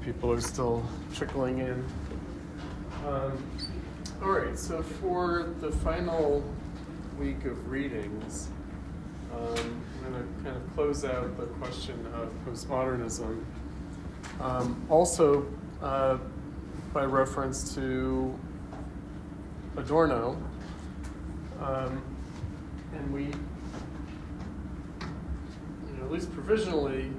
People are still trickling in. All right, so for the final week of readings, I'm going to kind of close out the question of postmodernism. Also, by reference to Adorno, and we, at least provisionally,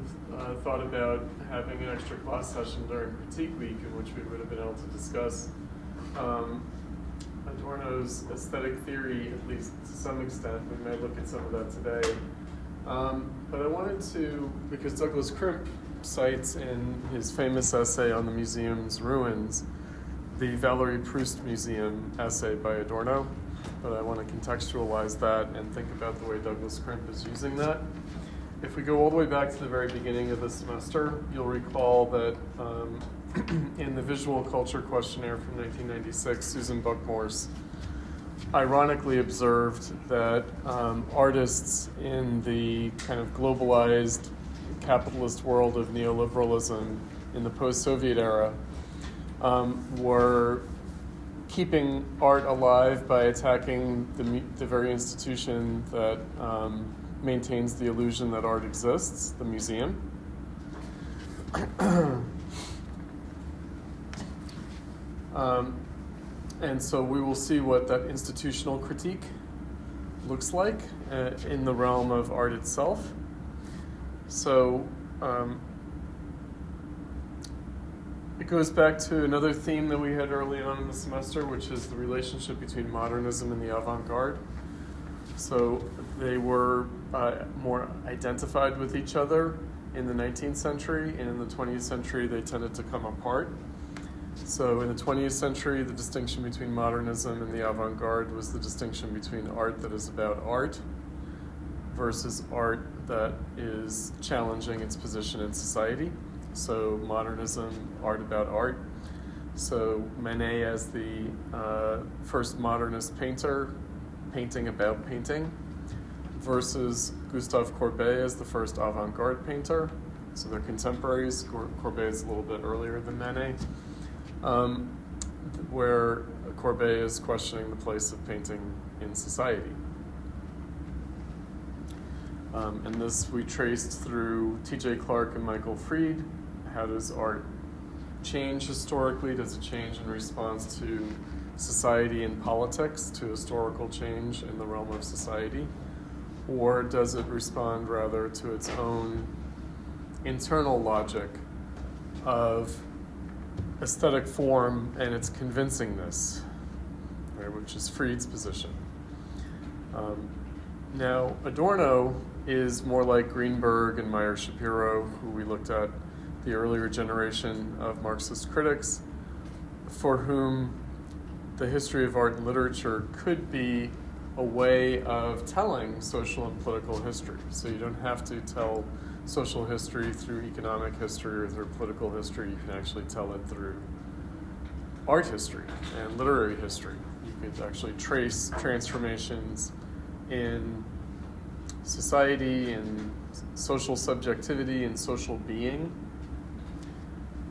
thought about having an extra class session during Critique Week in which we would have been able to discuss Adorno's aesthetic theory, at least to some extent. We may look at some of that today. But I wanted to, because Douglas Crimp cites in his famous essay on the museum's ruins, the Valery-Proust Museum essay by Adorno, but I want to contextualize that and think about the way Douglas Crimp is using that. If we go all the way back to the very beginning of the semester, you'll recall that in the Visual Culture Questionnaire from 1996, Susan Buck-Morse ironically observed that artists in the kind of globalized capitalist world of neoliberalism in the post-Soviet era were keeping art alive by attacking the very institution that maintains the illusion that art exists, the museum. And so we will see what that institutional critique looks like in the realm of art itself. So it goes back to another theme that we had early on in the semester, which is the relationship between modernism and the avant-garde. So they were more identified with each other in the 19th century, and in the 20th century they tended to come apart. So in the 20th century, the distinction between modernism and the avant-garde was the distinction between art that is about art versus art that is challenging its position in society. So modernism, art about art. So Manet as the first modernist painter, painting about painting, versus Gustave Courbet as the first avant-garde painter. So they're contemporaries. Courbet is a little bit earlier than Manet, where Courbet is questioning the place of painting in society. And this we traced through T.J. Clark and Michael Fried. How does art change historically? Does it change in response to society and politics, to historical change in the realm of society? Or does it respond rather to its own internal logic of aesthetic form and its convincingness, right, which is Fried's position? Now, Adorno is more like Greenberg and Meyer Shapiro, who we looked at, the earlier generation of Marxist critics, for whom the history of art and literature could be a way of telling social and political history. So you don't have to tell social history through economic history or through political history. You can actually tell it through art history and literary history. You could actually trace transformations in society and social subjectivity and social being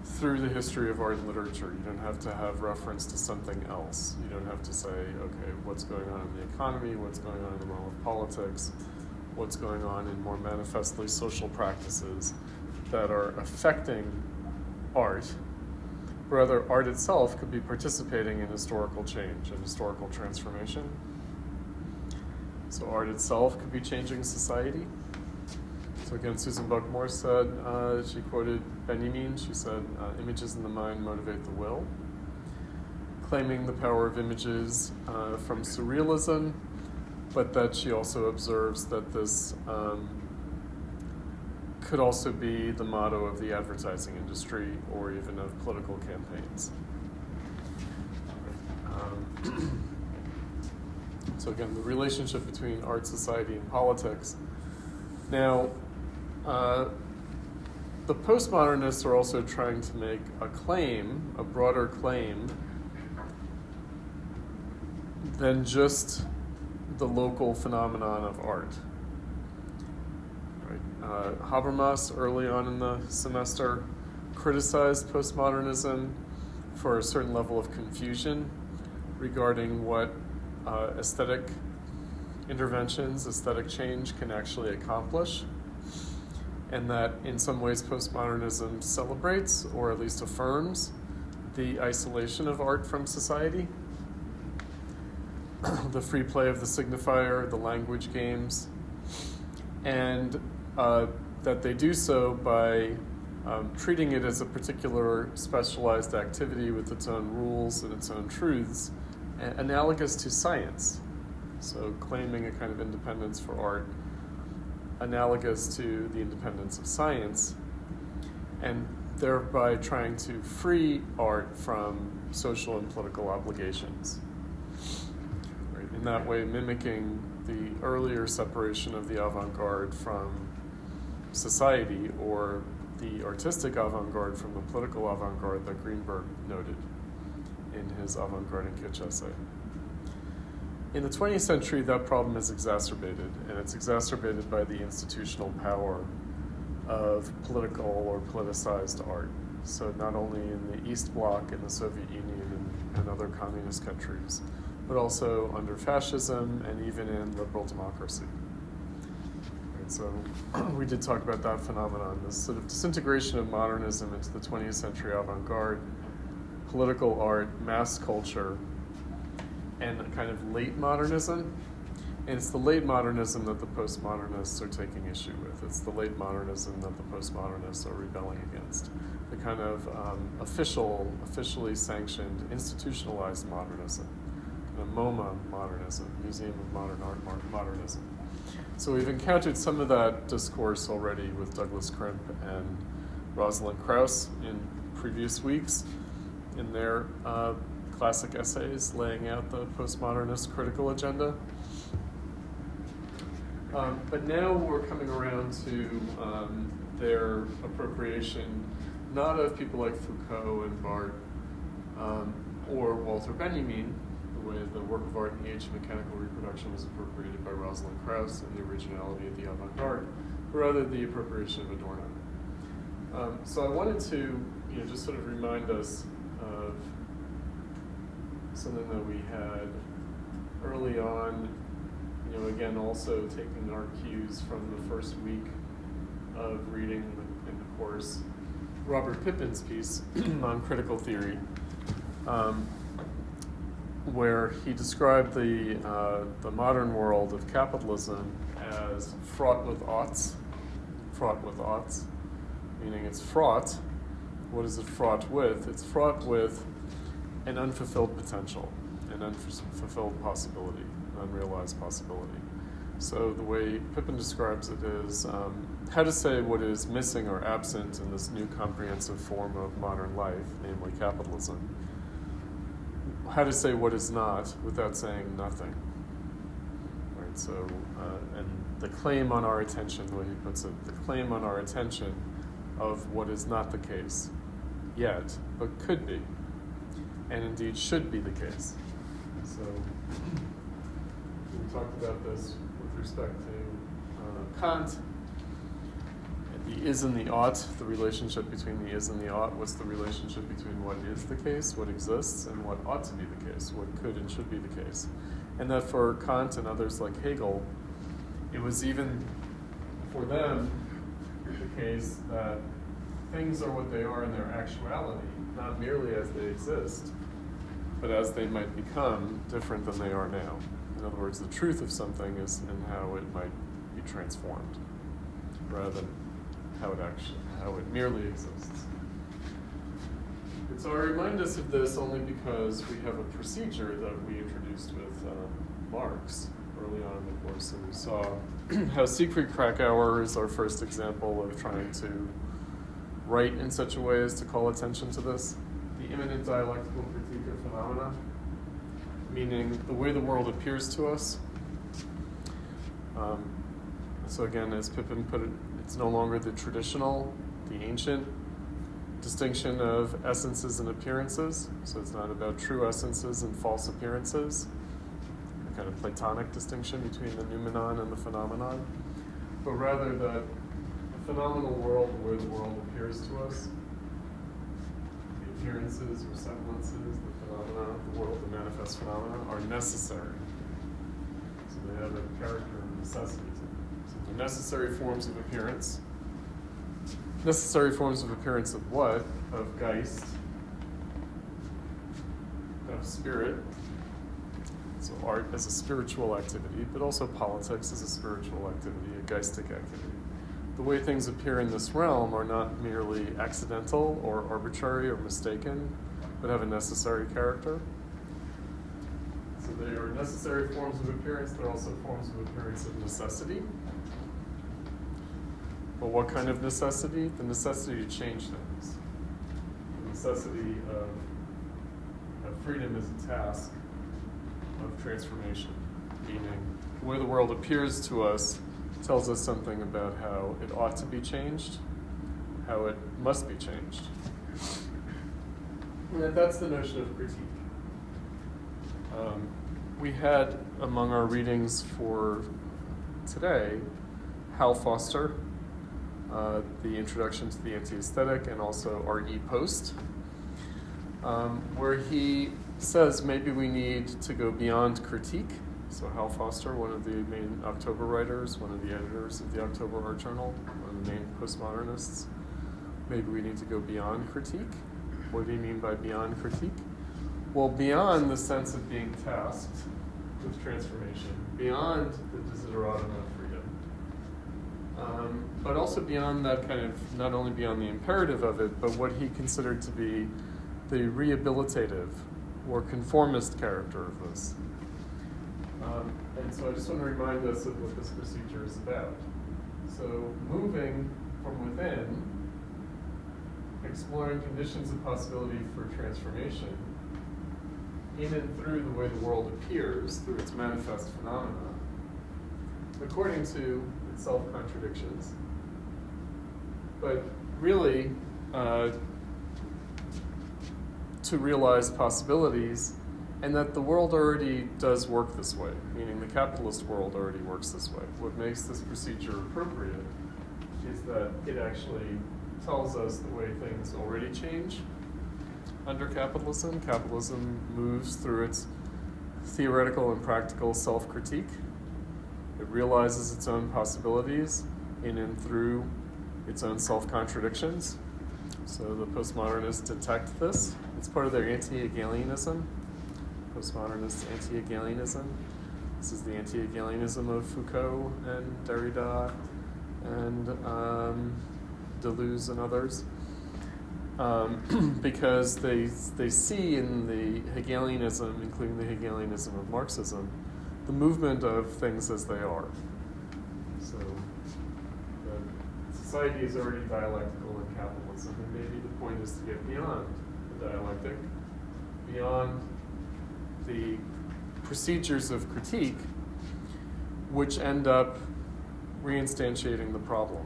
through the history of art and literature. You don't have to have reference to something else. You don't have to say, okay, what's going on in the economy, what's going on in the realm of politics, what's going on in more manifestly social practices that are affecting art. Rather, art itself could be participating in historical change and historical transformation. So art itself could be changing society. So again, Susan Buck-Morse said, she quoted Benjamin, she said, images in the mind motivate the will, claiming the power of images from surrealism, but that she also observes that this could also be the motto of the advertising industry or even of political campaigns. So again, the relationship between art, society, and politics. Now, the postmodernists are also trying to make a claim, a broader claim, than just the local phenomenon of art. Right? Habermas, early on in the semester, criticized postmodernism for a certain level of confusion regarding what aesthetic interventions, aesthetic change can actually accomplish, and that in some ways postmodernism celebrates, or at least affirms, the isolation of art from society, the free play of the signifier, the language games, and that they do so by treating it as a particular specialized activity with its own rules and its own truths, analogous to science. So claiming a kind of independence for art, analogous to the independence of science, and thereby trying to free art from social and political obligations. Right? In that way, mimicking the earlier separation of the avant-garde from society, or the artistic avant-garde from the political avant-garde that Greenberg noted in his Avant-Garde and Kitsch essay. In the 20th century, that problem is exacerbated, and it's exacerbated by the institutional power of political or politicized art. So not only in the East Bloc, in the Soviet Union and other communist countries, but also under fascism and even in liberal democracy. Right, so we did talk about that phenomenon, this sort of disintegration of modernism into the 20th century avant-garde, political art, mass culture, and a kind of late modernism. And it's the late modernism that the postmodernists are taking issue with. It's the late modernism that the postmodernists are rebelling against. The kind of officially sanctioned, institutionalized modernism, kind of MoMA modernism, Museum of Modern Art modernism. So we've encountered some of that discourse already with Douglas Crimp and Rosalind Krauss in previous weeks in their classic essays laying out the postmodernist critical agenda. But now we're coming around to their appropriation, not of people like Foucault and Barthes or Walter Benjamin, the way the work of art in the age of mechanical reproduction was appropriated by Rosalind Krauss and the originality of the avant-garde, but rather the appropriation of Adorno. So I wanted to just sort of remind us of something that we had early on, again, also taking our cues from the first week of reading in the course Robert Pippin's piece on critical theory, where he described the modern world of capitalism as fraught with oughts, meaning it's fraught. What is it fraught with? It's fraught with an unfulfilled potential, an unfulfilled possibility, an unrealized possibility. So the way Pippin describes it is how to say what is missing or absent in this new comprehensive form of modern life, namely capitalism. How to say what is not without saying nothing. Right, so, and the claim on our attention, the way he puts it, the claim on our attention of what is not the case yet, but could be, and indeed should be the case. So we talked about this with respect to Kant, and the is and the ought, the relationship between the is and the ought. What's the relationship between what is the case, what exists, and what ought to be the case, what could and should be the case? And that for Kant and others like Hegel, it was even for them the case that things are what they are in their actuality, not merely as they exist, but as they might become different than they are now. In other words, the truth of something is in how it might be transformed, rather than how it merely exists. And so I remind us of this only because we have a procedure that we introduced with Marx early on in the course. So we saw how Siegfried Krakauer is our first example of trying to write in such a way as to call attention to this. The immanent dialectical critique of phenomena, meaning the way the world appears to us. So again, as Pippin put it, it's no longer the traditional, the ancient distinction of essences and appearances. So it's not about true essences and false appearances, a kind of Platonic distinction between the noumenon and the phenomenon, but rather that the phenomenal world, where the world appears to us, appearances or semblances, the phenomena of the world, the manifest phenomena, are necessary. So they have a character of necessity to them. So they're necessary forms of appearance. Necessary forms of appearance of what? Of Geist, of spirit. So art as a spiritual activity, but also politics as a spiritual activity, a geistic activity. The way things appear in this realm are not merely accidental or arbitrary or mistaken, but have a necessary character. So they are necessary forms of appearance. They're also forms of appearance of necessity. But what kind of necessity? The necessity to change things. The necessity of freedom as a task of transformation, meaning the way the world appears to us tells us something about how it ought to be changed, how it must be changed. And that's the notion of critique. We had among our readings for today Hal Foster, the Introduction to the Anti-Aesthetic, and also Valery-Proust, where he says maybe we need to go beyond critique. So Hal Foster, one of the main October writers, one of the editors of the October Art Journal, one of the main postmodernists, maybe we need to go beyond critique. What do you mean by beyond critique? Well, beyond the sense of being tasked with transformation, beyond the desideratum of freedom, but also beyond that kind of, not only beyond the imperative of it, but what he considered to be the rehabilitative or conformist character of this. And so I just want to remind us of what this procedure is about. So moving from within, exploring conditions of possibility for transformation in and through the way the world appears, through its manifest phenomena, according to its self-contradictions, but really to realize possibilities, and that the world already does work this way, meaning the capitalist world already works this way. What makes this procedure appropriate is that it actually tells us the way things already change under capitalism. Capitalism moves through its theoretical and practical self-critique. It realizes its own possibilities in and through its own self-contradictions. So the postmodernists detect this. It's part of their anti-Hegelianism. Postmodernist anti-Hegelianism. This is the anti-Hegelianism of Foucault and Derrida and Deleuze and others. Because they see in the Hegelianism, including the Hegelianism of Marxism, the movement of things as they are. So society is already dialectical in capitalism, and maybe the point is to get beyond the dialectic, beyond the procedures of critique, which end up reinstantiating the problem.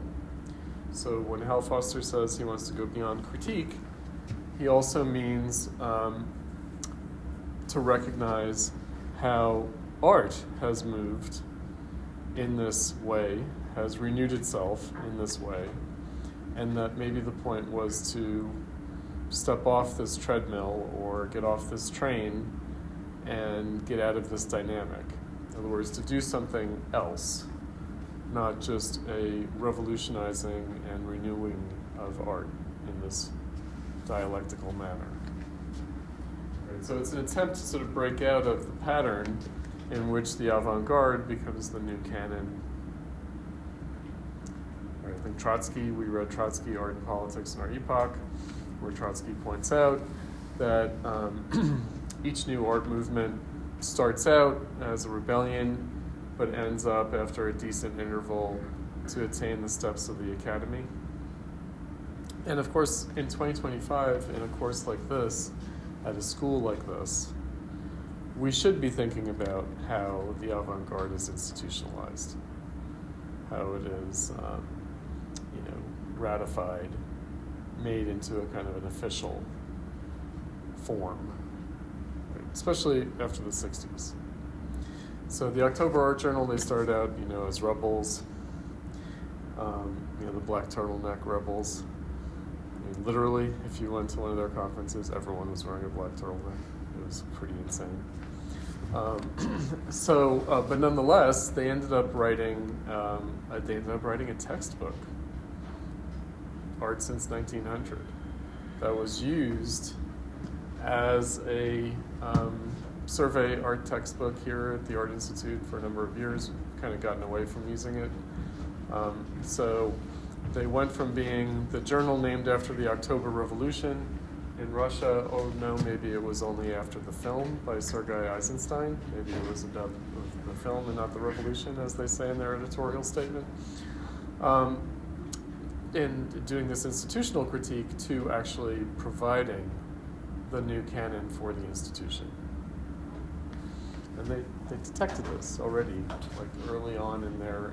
So when Hal Foster says he wants to go beyond critique, he also means to recognize how art has moved in this way, has renewed itself in this way, and that maybe the point was to step off this treadmill or get off this train and get out of this dynamic. In other words, to do something else, not just a revolutionizing and renewing of art in this dialectical manner. Right, so it's an attempt to sort of break out of the pattern in which the avant-garde becomes the new canon. Right, I think Trotsky, we read Trotsky, Art and Politics in Our Epoch, where Trotsky points out that each new art movement starts out as a rebellion, but ends up after a decent interval to attain the steps of the academy. And of course, in 2025, in a course like this, at a school like this, we should be thinking about how the avant-garde is institutionalized, how it is, ratified, made into a kind of an official form, right? Especially after the 60s. So the October Art Journal, they started out, as rebels, the black turtleneck rebels. literally, if you went to one of their conferences, everyone was wearing a black turtleneck. It was pretty insane. But nonetheless, they ended up writing a textbook, Art Since 1900, that was used as a survey art textbook here at the Art Institute for a number of years. We've kind of gotten away from using it. So they went from being the journal named after the October Revolution in Russia. Oh no, maybe it was only after the film by Sergei Eisenstein. Maybe it was about the film and not the revolution, as they say in their editorial statement. In doing this institutional critique to actually providing the new canon for the institution. And they detected this already, like early on in their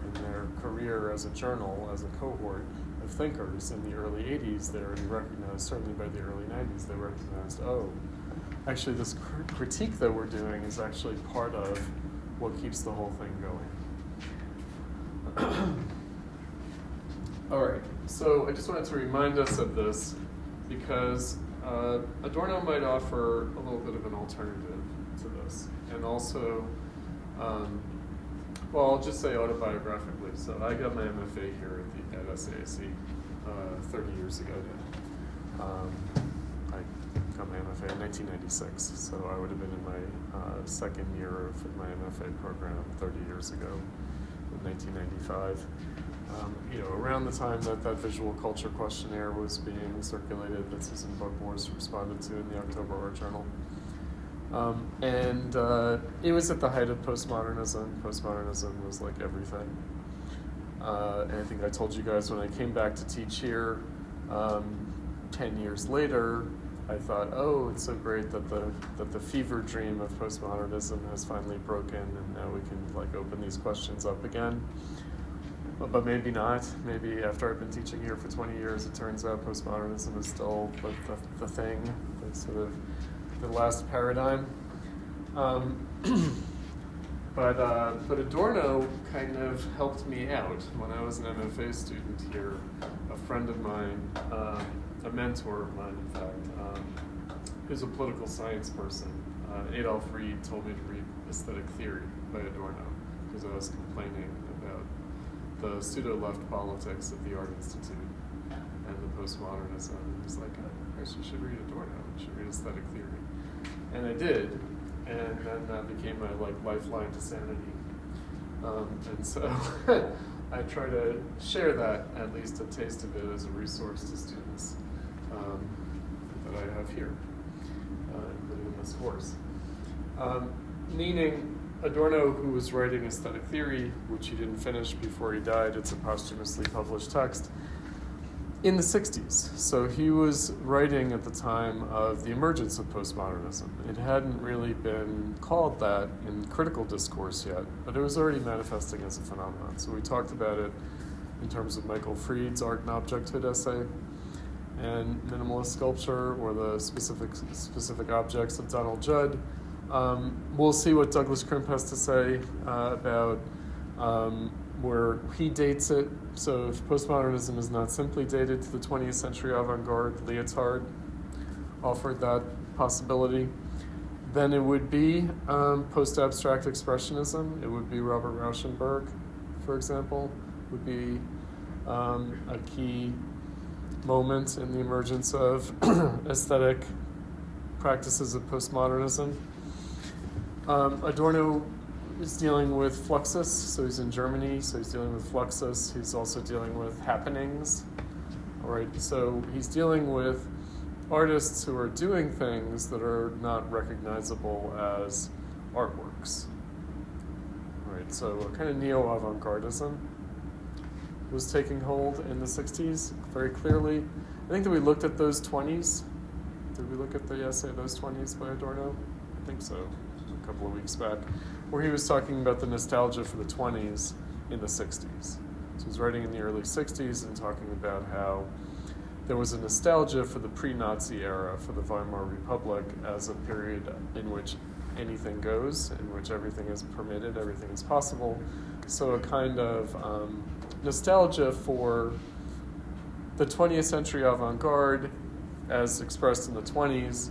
career as a journal, as a cohort of thinkers in the early 80s. They already recognized, certainly by the early 90s, they recognized, oh, actually this critique that we're doing is actually part of what keeps the whole thing going. All right, so I just wanted to remind us of this because Adorno might offer a little bit of an alternative to this. And also, I'll just say autobiographically. So I got my MFA here at SAIC 30 years ago now. I got my MFA in 1996, so I would have been in my second year of my MFA program 30 years ago, in 1995. Around the time that visual culture questionnaire was being circulated that Susan Buck-Morse responded to in the October Art Journal. It was at the height of postmodernism. Postmodernism was like everything. And I think I told you guys when I came back to teach here 10 years later, I thought, oh, it's so great that the fever dream of postmodernism has finally broken, and now we can open these questions up again. But maybe not. Maybe after I've been teaching here for 20 years, it turns out postmodernism is still the thing, the sort of the last paradigm. But Adorno kind of helped me out when I was an MFA student here. A friend of mine, a mentor of mine, in fact, who's a political science person, Adolf Reed, told me to read Aesthetic Theory by Adorno because I was complaining about the pseudo-left politics of the Art Institute and the postmodernism. And he's like, oh, you should read Adorno. You should read Aesthetic Theory. And I did, and then that became my lifeline to sanity. And so I try to share that, at least a taste of it, as a resource to students that I have here, including in this course. Meaning, Adorno, who was writing Aesthetic Theory, which he didn't finish before he died, it's a posthumously published text, in the 60s. So he was writing at the time of the emergence of postmodernism. It hadn't really been called that in critical discourse yet, but it was already manifesting as a phenomenon. So we talked about it in terms of Michael Fried's Art and Objecthood essay, and minimalist sculpture, or the specific objects of Donald Judd. We'll see what Douglas Crimp has to say about where he dates it. So if postmodernism is not simply dated to the 20th century avant-garde, Lyotard offered that possibility, then it would be post-abstract expressionism. It would be Robert Rauschenberg, for example, would be a key moment in the emergence of aesthetic practices of postmodernism. Adorno is dealing with Fluxus, so he's in Germany, so he's dealing with Fluxus. He's also dealing with happenings. All right, so he's dealing with artists who are doing things that are not recognizable as artworks. All right, so a kind of neo-avant-gardism was taking hold in the 60s very clearly. I think that we looked at those 20s. Did we look at the essay, Those 20s by Adorno? I think so, a couple of weeks back, where he was talking about the nostalgia for the 20s in the 60s. So he's writing in the early 60s and talking about how there was a nostalgia for the pre-Nazi era, for the Weimar Republic, as a period in which anything goes, in which everything is permitted, everything is possible. So a kind of nostalgia for the 20th century avant-garde as expressed in the 20s,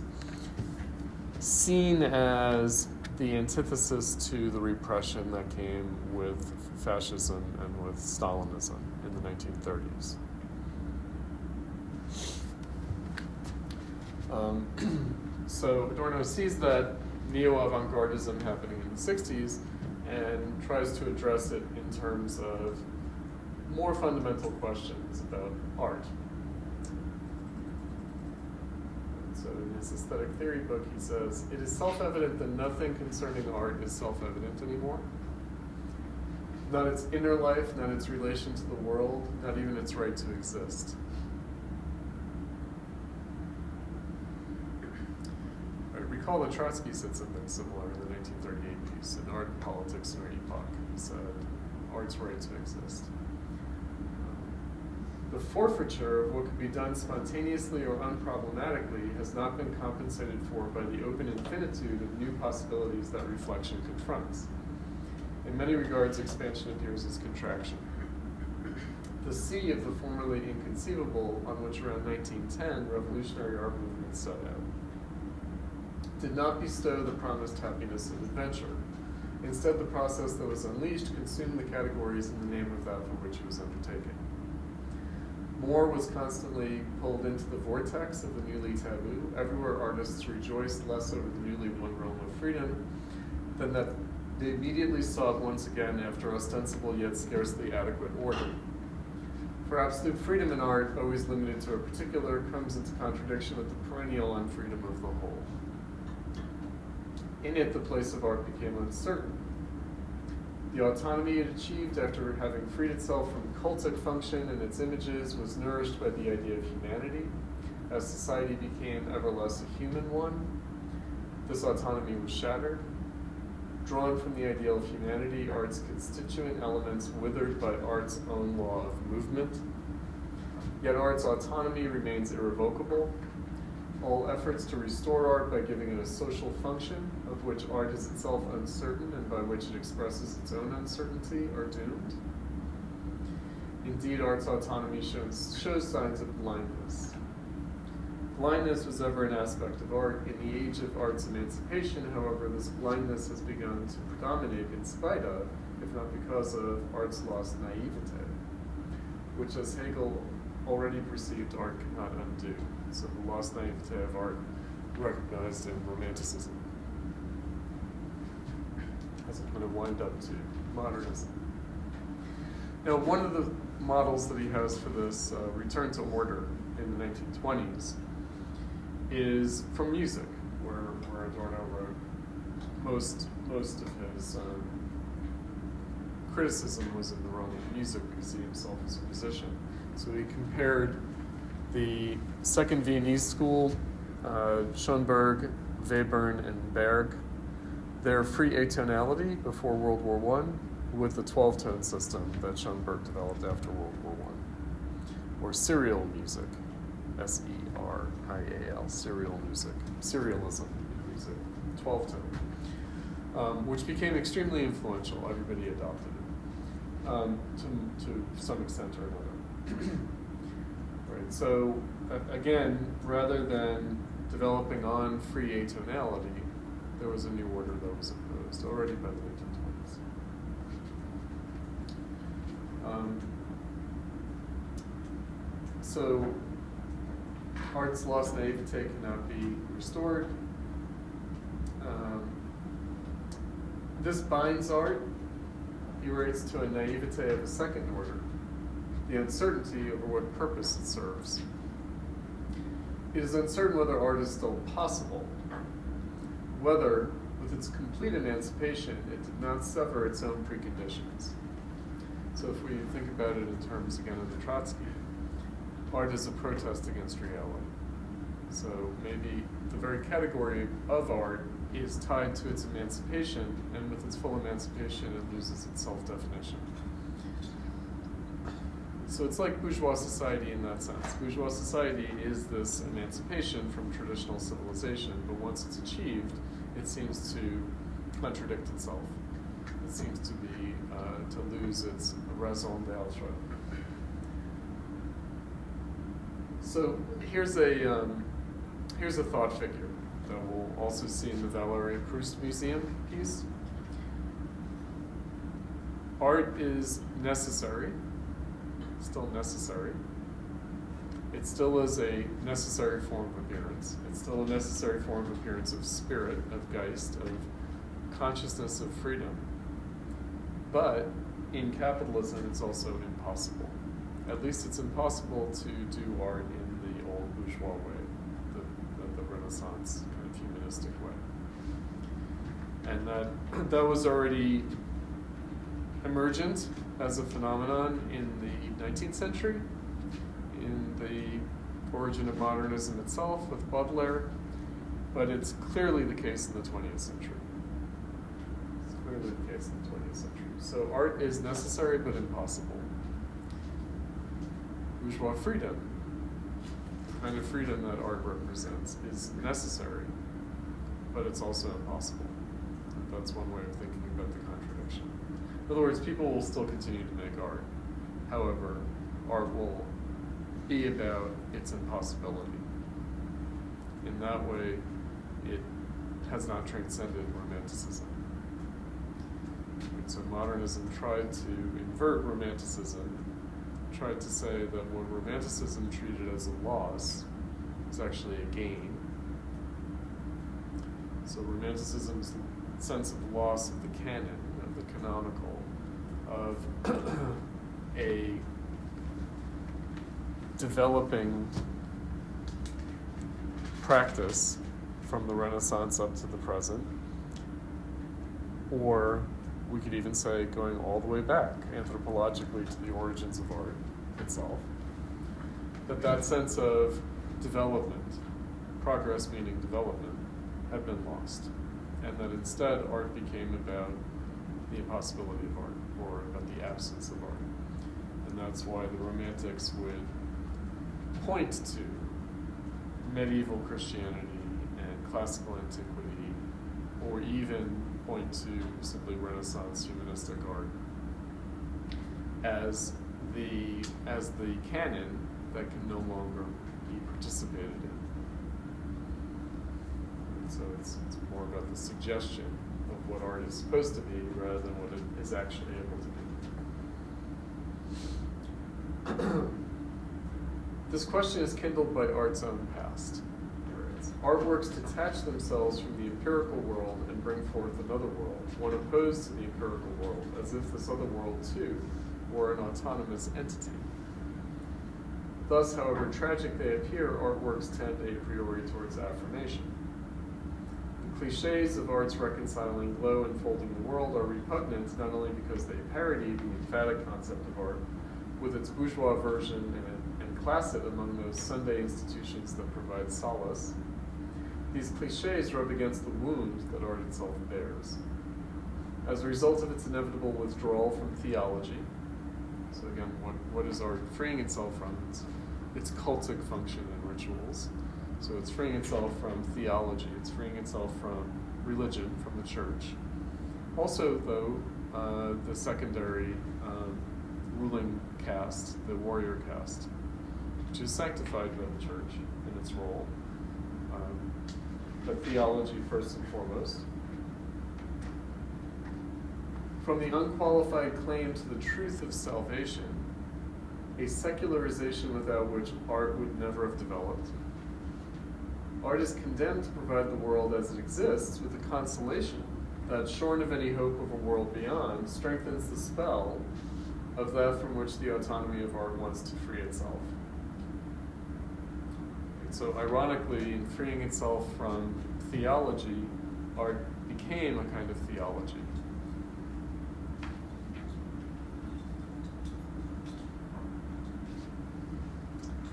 seen as the antithesis to the repression that came with fascism and with Stalinism in the 1930s. So Adorno sees that neo-avant-gardism happening in the 60s and tries to address it in terms of more fundamental questions about art. So in his aesthetic theory book, he says, "It is self-evident that nothing concerning art is self-evident anymore. Not its inner life, not its relation to the world, not even its right to exist." Recall that Trotsky said something similar in the 1938 piece, in Art and Politics in Our Epoch. He said, art's right to exist. The forfeiture of what could be done spontaneously or unproblematically has not been compensated for by the open infinitude of new possibilities that reflection confronts. In many regards, expansion appears as contraction. The sea of the formerly inconceivable, on which around 1910 revolutionary art movements set out, did not bestow the promised happiness of adventure. Instead, the process that was unleashed consumed the categories in the name of that for which it was undertaken. More was constantly pulled into the vortex of the newly taboo. Everywhere artists rejoiced less over the newly won realm of freedom than that they immediately sought once again after ostensible yet scarcely adequate order. For absolute freedom in art, always limited to a particular, comes into contradiction with the perennial unfreedom of the whole. In it, the place of art became uncertain. The autonomy it achieved after having freed itself from cultic function and its images was nourished by the idea of humanity. As society became ever less a human one, this autonomy was shattered. Drawn from the ideal of humanity, art's constituent elements withered by art's own law of movement. Yet art's autonomy remains irrevocable. All efforts to restore art by giving it a social function, of which art is itself uncertain and by which it expresses its own uncertainty, are doomed. Indeed, art's autonomy shows signs of blindness. Blindness was ever an aspect of art. In the age of art's emancipation, however, this blindness has begun to predominate in spite of, if not because of, art's lost naivete, which, as Hegel already perceived, art could not undo. So the lost naivete of art recognized in Romanticism as it kind of wind up to modernism. Now, one of the models that he has for this return to order in the 1920s is from music, where Adorno wrote most of his criticism was in the realm of music because he himself was a musician. So he compared the Second Viennese School, Schoenberg, Webern, and Berg, their free atonality before World War I with the 12-tone system that Schoenberg developed after World War I, or serial music, S-E-R-I-A-L, serial music, serialism in music, 12-tone, which became extremely influential. Everybody adopted it to some extent or another. Right. So again, rather than developing on free atonality, there was a new order that was imposed already by the 1920s. So art's lost naivete cannot be restored. This binds art, he writes, to a naivete of a second order, the uncertainty over what purpose it serves. It is uncertain whether art is still possible, whether, with its complete emancipation, it did not sever its own preconditions. So if we think about it in terms, again, of the Trotsky, art is a protest against reality. So maybe the very category of art is tied to its emancipation, and with its full emancipation, it loses its self-definition. So it's like bourgeois society in that sense. Bourgeois society is this emancipation from traditional civilization, but once it's achieved, it seems to contradict itself. It seems to be, to lose its raison d'etre. So here's a thought figure that we'll also see in the Valery-Proust Museum piece. Art is necessary, still necessary. It still is a necessary form of appearance. It's still a necessary form of appearance of spirit, of Geist, of consciousness of freedom. But in capitalism, it's also impossible. At least it's impossible to do art in the old bourgeois way, the Renaissance kind of humanistic way. And that was already emergent as a phenomenon in the 19th century, in the origin of modernism itself with Baudelaire, but it's clearly the case in the 20th century. It's clearly the case in the 20th century. So art is necessary but impossible. Bourgeois freedom, the kind of freedom that art represents, is necessary, but it's also impossible. That's one way of thinking about the contradiction. In other words, people will still continue to make art. However, art will be about its impossibility. In that way, it has not transcended Romanticism. And so modernism tried to invert Romanticism, tried to say that what Romanticism treated as a loss is actually a gain. So Romanticism's sense of the loss of the canon, of the canonical, of a developing practice from the Renaissance up to the present, or we could even say going all the way back anthropologically to the origins of art itself, that sense of development, progress meaning development, had been lost, and that instead art became about the impossibility of art, or about the absence of art. And that's why the Romantics would point to medieval Christianity and classical antiquity, or even point to simply Renaissance humanistic art as the canon that can no longer be participated in. And so it's more about the suggestion of what art is supposed to be rather than what it is actually able to be. This question is kindled by art's own past. Artworks detach themselves from the empirical world and bring forth another world, one opposed to the empirical world, as if this other world, too, were an autonomous entity. Thus, however tragic they appear, artworks tend a priori towards affirmation. The cliches of art's reconciling glow and folding the world are repugnant not only because they parody the emphatic concept of art with its bourgeois version and class it among those Sunday institutions that provide solace. These cliches rub against the wound that art itself bears. As a result of its inevitable withdrawal from theology, so again, what is art freeing itself from? Its cultic function and rituals. So it's freeing itself from theology, it's freeing itself from religion, from the church. Also, though, the secondary ruling caste, the warrior caste, which is sanctified by the church in its role. But theology first and foremost. From the unqualified claim to the truth of salvation, a secularization without which art would never have developed, art is condemned to provide the world as it exists with the consolation that, shorn of any hope of a world beyond, strengthens the spell of that from which the autonomy of art wants to free itself. So ironically, in freeing itself from theology, art became a kind of theology.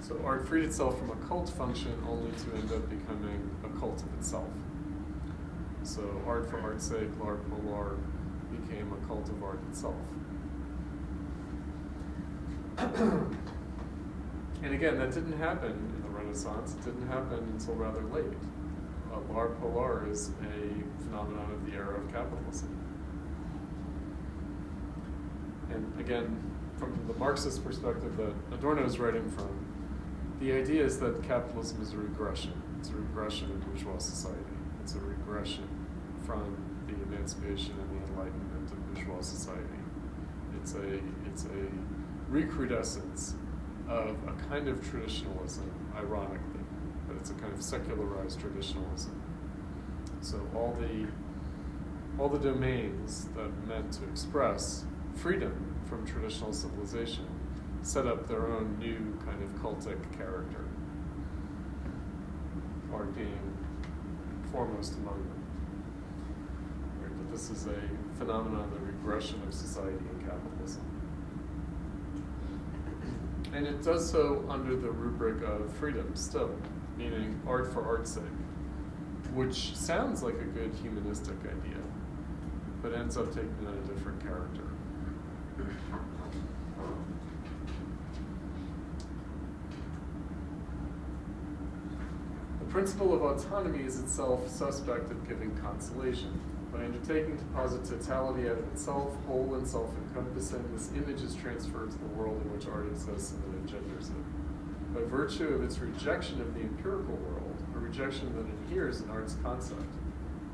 So art freed itself from a cult function only to end up becoming a cult of itself. So art for art's sake, l'art pour l'art, became a cult of art itself. And again, that didn't happen in the Renaissance. It didn't happen until rather late. L'art pour l'art is a phenomenon of the era of capitalism. And again, from the Marxist perspective that Adorno is writing from, The idea is that capitalism is a regression. It's a regression in bourgeois society. It's a regression from the emancipation and the enlightenment of bourgeois society. It's a recrudescence of a kind of traditionalism, ironically, but it's a kind of secularized traditionalism. So all the domains that are meant to express freedom from traditional civilization set up their own new kind of cultic character, art being foremost among them. Right? But this is a phenomenon of the regression of society and capitalism. And it does so under the rubric of freedom still, meaning art for art's sake, which sounds like a good humanistic idea, but ends up taking on a different character. The principle of autonomy is itself suspect of giving consolation. By undertaking to posit totality out of itself, whole and self-encompassing, this image is transferred to the world in which art exists and that engenders it. By virtue of its rejection of the empirical world, a rejection that adheres in art's concept,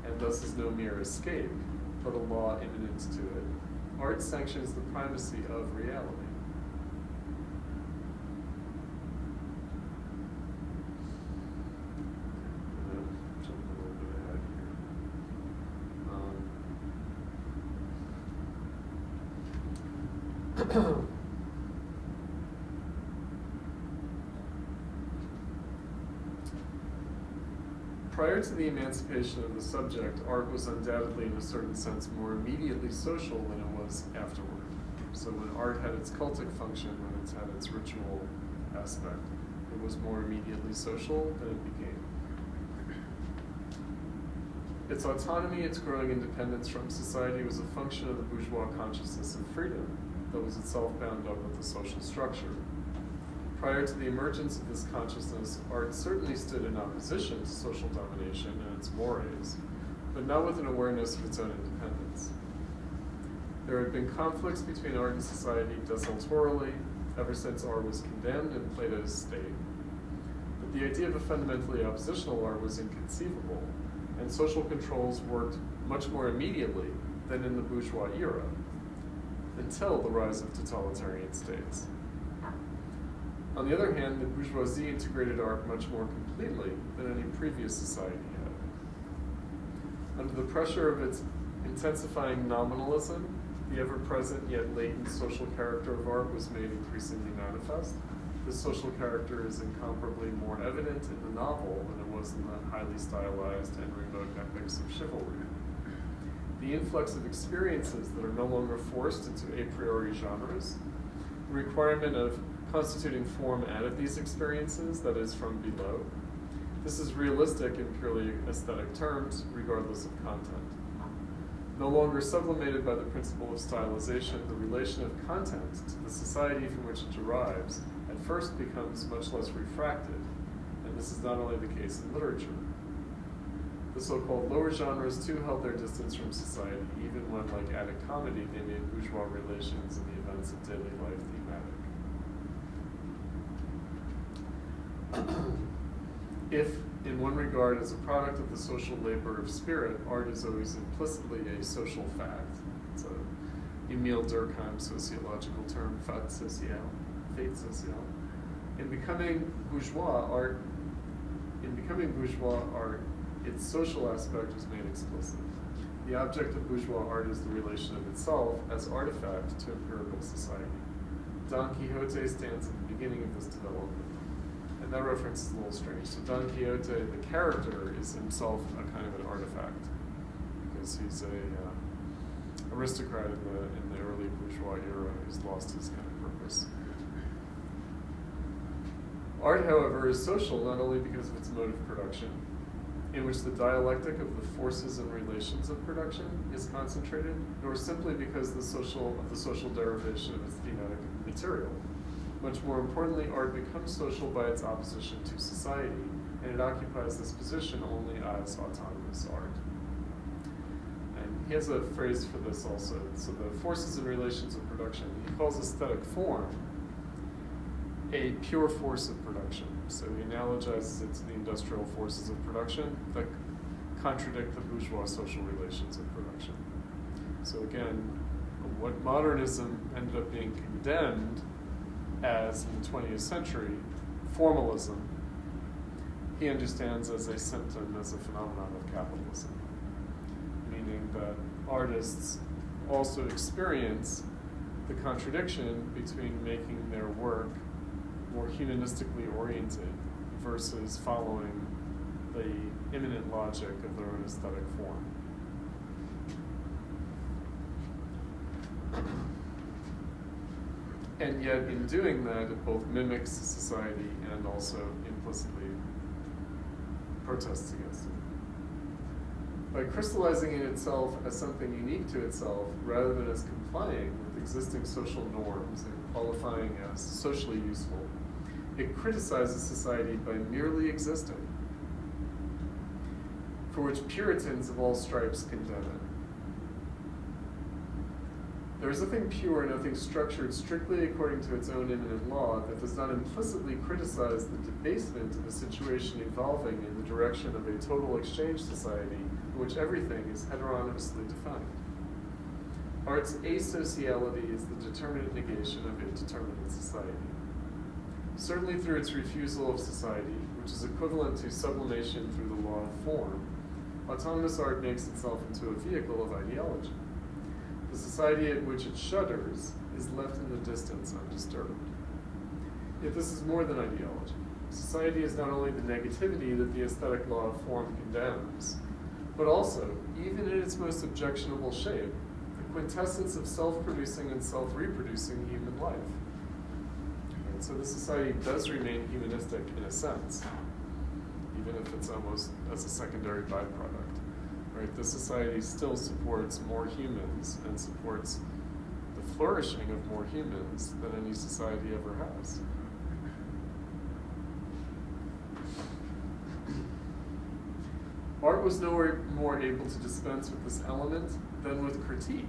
and thus is no mere escape, but a law immanent to it, art sanctions the primacy of reality. Prior to the emancipation of the subject, art was undoubtedly, in a certain sense, more immediately social than it was afterward. So when art had its cultic function, when it had its ritual aspect, it was more immediately social than it became. Its autonomy, its growing independence from society was a function of the bourgeois consciousness of freedom that was itself bound up with the social structure. Prior to the emergence of this consciousness, art certainly stood in opposition to social domination and its mores, but not with an awareness of its own independence. There had been conflicts between art and society desultorily ever since art was condemned in Plato's state. But the idea of a fundamentally oppositional art was inconceivable, and social controls worked much more immediately than in the bourgeois era, until the rise of totalitarian states. On the other hand, the bourgeoisie integrated art much more completely than any previous society had. Under the pressure of its intensifying nominalism, the ever-present yet latent social character of art was made increasingly manifest. This social character is incomparably more evident in the novel than it was in the highly stylized and remote epics of chivalry. The influx of experiences that are no longer forced into a priori genres, the requirement of constituting form out of these experiences, that is, from below. This is realistic in purely aesthetic terms, regardless of content. No longer sublimated by the principle of stylization, the relation of content to the society from which it derives at first becomes much less refracted, and this is not only the case in literature. The so-called lower genres too held their distance from society, even when, like Attic comedy, they made bourgeois relations and the events of daily life thematic. If, in one regard, as a product of the social labor of spirit, art is always implicitly a social fact. It's a Emile Durkheim sociological term, fate sociale. In becoming bourgeois art, its social aspect was made explicit. The object of bourgeois art is the relation of itself as artifact to empirical society. Don Quixote stands at the beginning of this development. And that reference is a little strange. So Don Quixote, the character, is himself a kind of an artifact because he's a aristocrat in the early bourgeois era who's lost his kind of purpose. Art, however, is social not only because of its mode of production, in which the dialectic of the forces and relations of production is concentrated, nor simply because of the social derivation of its thematic material. Much more importantly, art becomes social by its opposition to society, and it occupies this position only as autonomous art. And he has a phrase for this also. So the forces and relations of production, he calls aesthetic form a pure force of production. So he analogizes it to the industrial forces of production that contradict the bourgeois social relations of production. So again, what modernism ended up being condemned as in the 20th century, formalism, he understands as a symptom, as a phenomenon of capitalism, meaning that artists also experience the contradiction between making their work more humanistically oriented versus following the immanent logic of their own aesthetic form. And yet, in doing that, it both mimics society and also implicitly protests against it. By crystallizing in itself as something unique to itself, rather than as complying with existing social norms and qualifying as socially useful, it criticizes society by merely existing, for which Puritans of all stripes condemn it. There is nothing pure, nothing structured strictly according to its own immanent law that does not implicitly criticize the debasement of a situation evolving in the direction of a total exchange society in which everything is heteronomously defined. Art's asociality is the determinate negation of indeterminate society. Certainly through its refusal of society, which is equivalent to sublimation through the law of form, autonomous art makes itself into a vehicle of ideology. The society at which it shudders is left in the distance undisturbed. Yet this is more than ideology. Society is not only the negativity that the aesthetic law of form condemns, but also, even in its most objectionable shape, the quintessence of self-producing and self-reproducing human life. And so the society does remain humanistic in a sense, even if it's almost as a secondary byproduct. Right? This society still supports more humans and supports the flourishing of more humans than any society ever has. Art was nowhere more able to dispense with this element than with critique,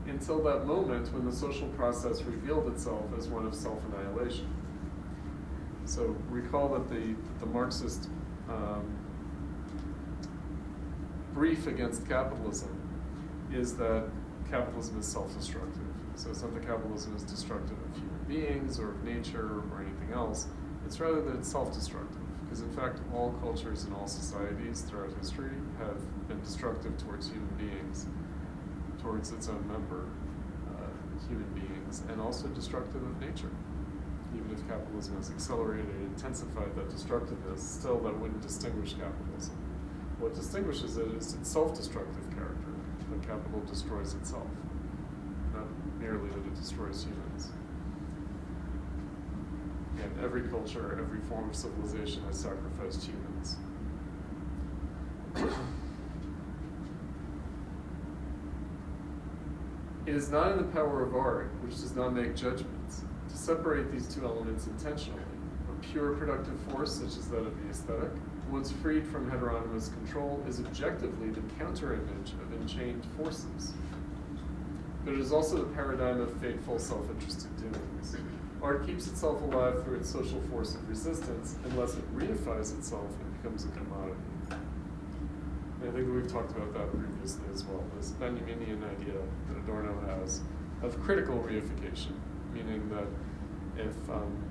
until that moment when the social process revealed itself as one of self-annihilation. So recall that the Marxist brief against capitalism is that capitalism is self-destructive. So it's not that capitalism is destructive of human beings or of nature or anything else. It's rather that it's self-destructive. Because in fact, all cultures and all societies throughout history have been destructive towards human beings, towards its own member, human beings, and also destructive of nature. Even if capitalism has accelerated and intensified that destructiveness, still that wouldn't distinguish capitalism. What distinguishes it is its self-destructive character, that capital destroys itself, not merely that it destroys humans. And every culture, every form of civilization has sacrificed humans. It is not in the power of art, which does not make judgments, to separate these two elements intentionally. A pure productive force, such as that of the aesthetic, once freed from heteronymous control, is objectively the counter-image of enchained forces. But it is also the paradigm of fateful self-interested doings. Art keeps itself alive through its social force of resistance unless it reifies itself and becomes a commodity. And I think that we've talked about that previously as well, this Benjaminian idea that Adorno has of critical reification, meaning that if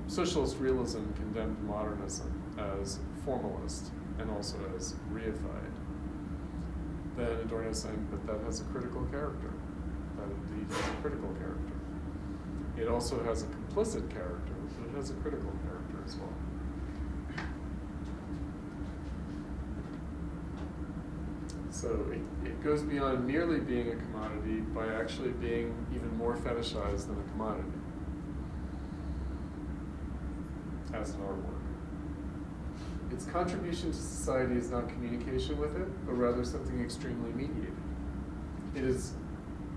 socialist realism condemned modernism as formalist and also as reified, then Adorno is saying that that has a critical character, that indeed has a critical character. It also has a complicit character, but it has a critical character as well. So it goes beyond merely being a commodity by actually being even more fetishized than a commodity as an artwork. Its contribution to society is not communication with it, but rather something extremely mediated. It is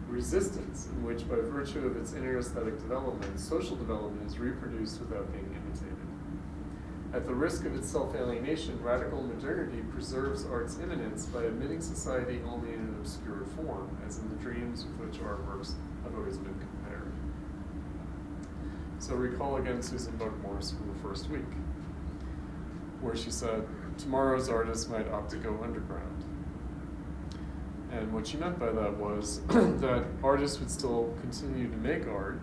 resistance in which, by virtue of its inner aesthetic development, social development is reproduced without being imitated. At the risk of its self-alienation, radical modernity preserves art's immanence by admitting society only in an obscure form, as in the dreams with which our works have always been compared. So recall again Susan Buck-Morss from the first week, where she said, tomorrow's artists might opt to go underground. And what she meant by that was that artists would still continue to make art,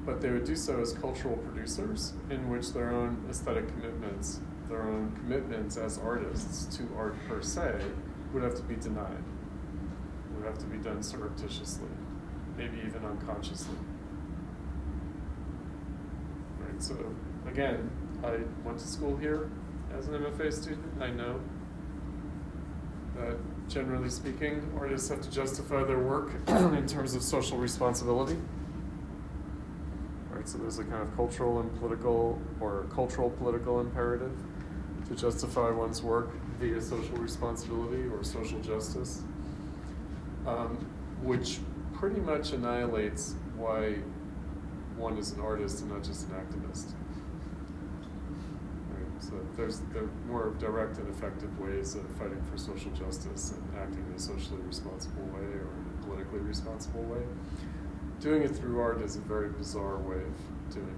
but they would do so as cultural producers in which their own aesthetic commitments, their own commitments as artists to art per se, would have to be denied. Would have to be done surreptitiously, maybe even unconsciously. Right, so again, I went to school here as an MFA student. I know that generally speaking, artists have to justify their work in terms of social responsibility. Right, so there's a kind of cultural and political, or cultural political imperative to justify one's work via social responsibility or social justice, which pretty much annihilates why one is an artist and not just an activist. So there are more direct and effective ways of fighting for social justice and acting in a socially responsible way or in a politically responsible way. Doing it through art is a very bizarre way of doing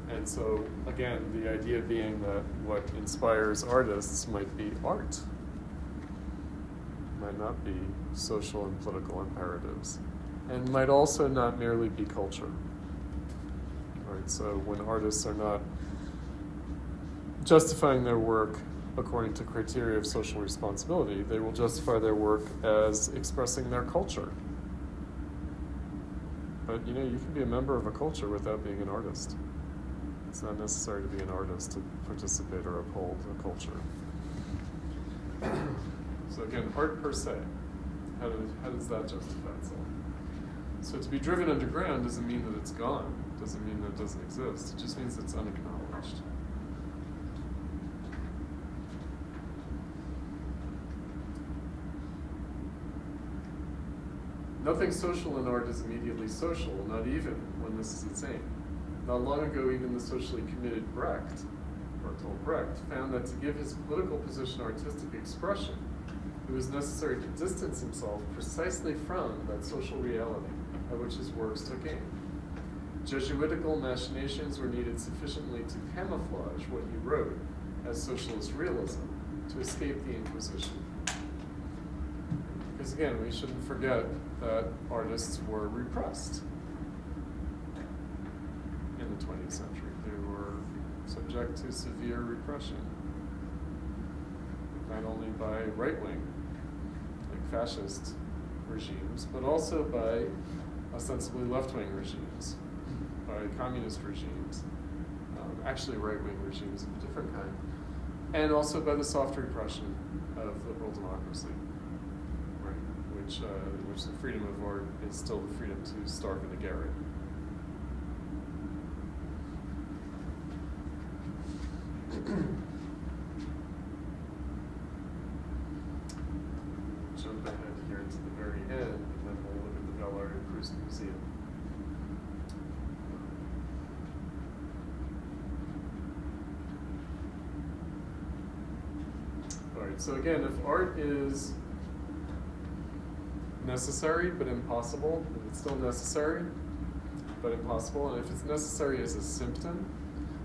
it. And so, again, the idea being that what inspires artists might be art, might not be social and political imperatives, and might also not merely be culture. Right, so when artists are not justifying their work according to criteria of social responsibility, they will justify their work as expressing their culture. But you can be a member of a culture without being an artist. It's not necessary to be an artist to participate or uphold a culture. So again, art per se, how does that justify itself? So to be driven underground doesn't mean that it's gone, doesn't mean that it doesn't exist, it just means it's unacknowledged. Nothing social in art is immediately social, not even when this is its aim. Not long ago, even the socially committed Brecht, Bertolt Brecht, found that to give his political position artistic expression, it was necessary to distance himself precisely from that social reality at which his works took aim. Jesuitical machinations were needed sufficiently to camouflage what he wrote as socialist realism to escape the Inquisition. Because again, we shouldn't forget that artists were repressed in the 20th century. They were subject to severe repression, not only by right-wing, like fascist regimes, but also by ostensibly left-wing regimes, by communist regimes, actually right-wing regimes of a different kind, and also by the soft repression of liberal democracy. Which the freedom of art is still the freedom to starve in a garret. Jump ahead here to the very end, and then we'll look at the Valery-Proust Museum. All right, so again, if art is necessary but impossible, if it's still necessary but impossible, and if it's necessary as a symptom.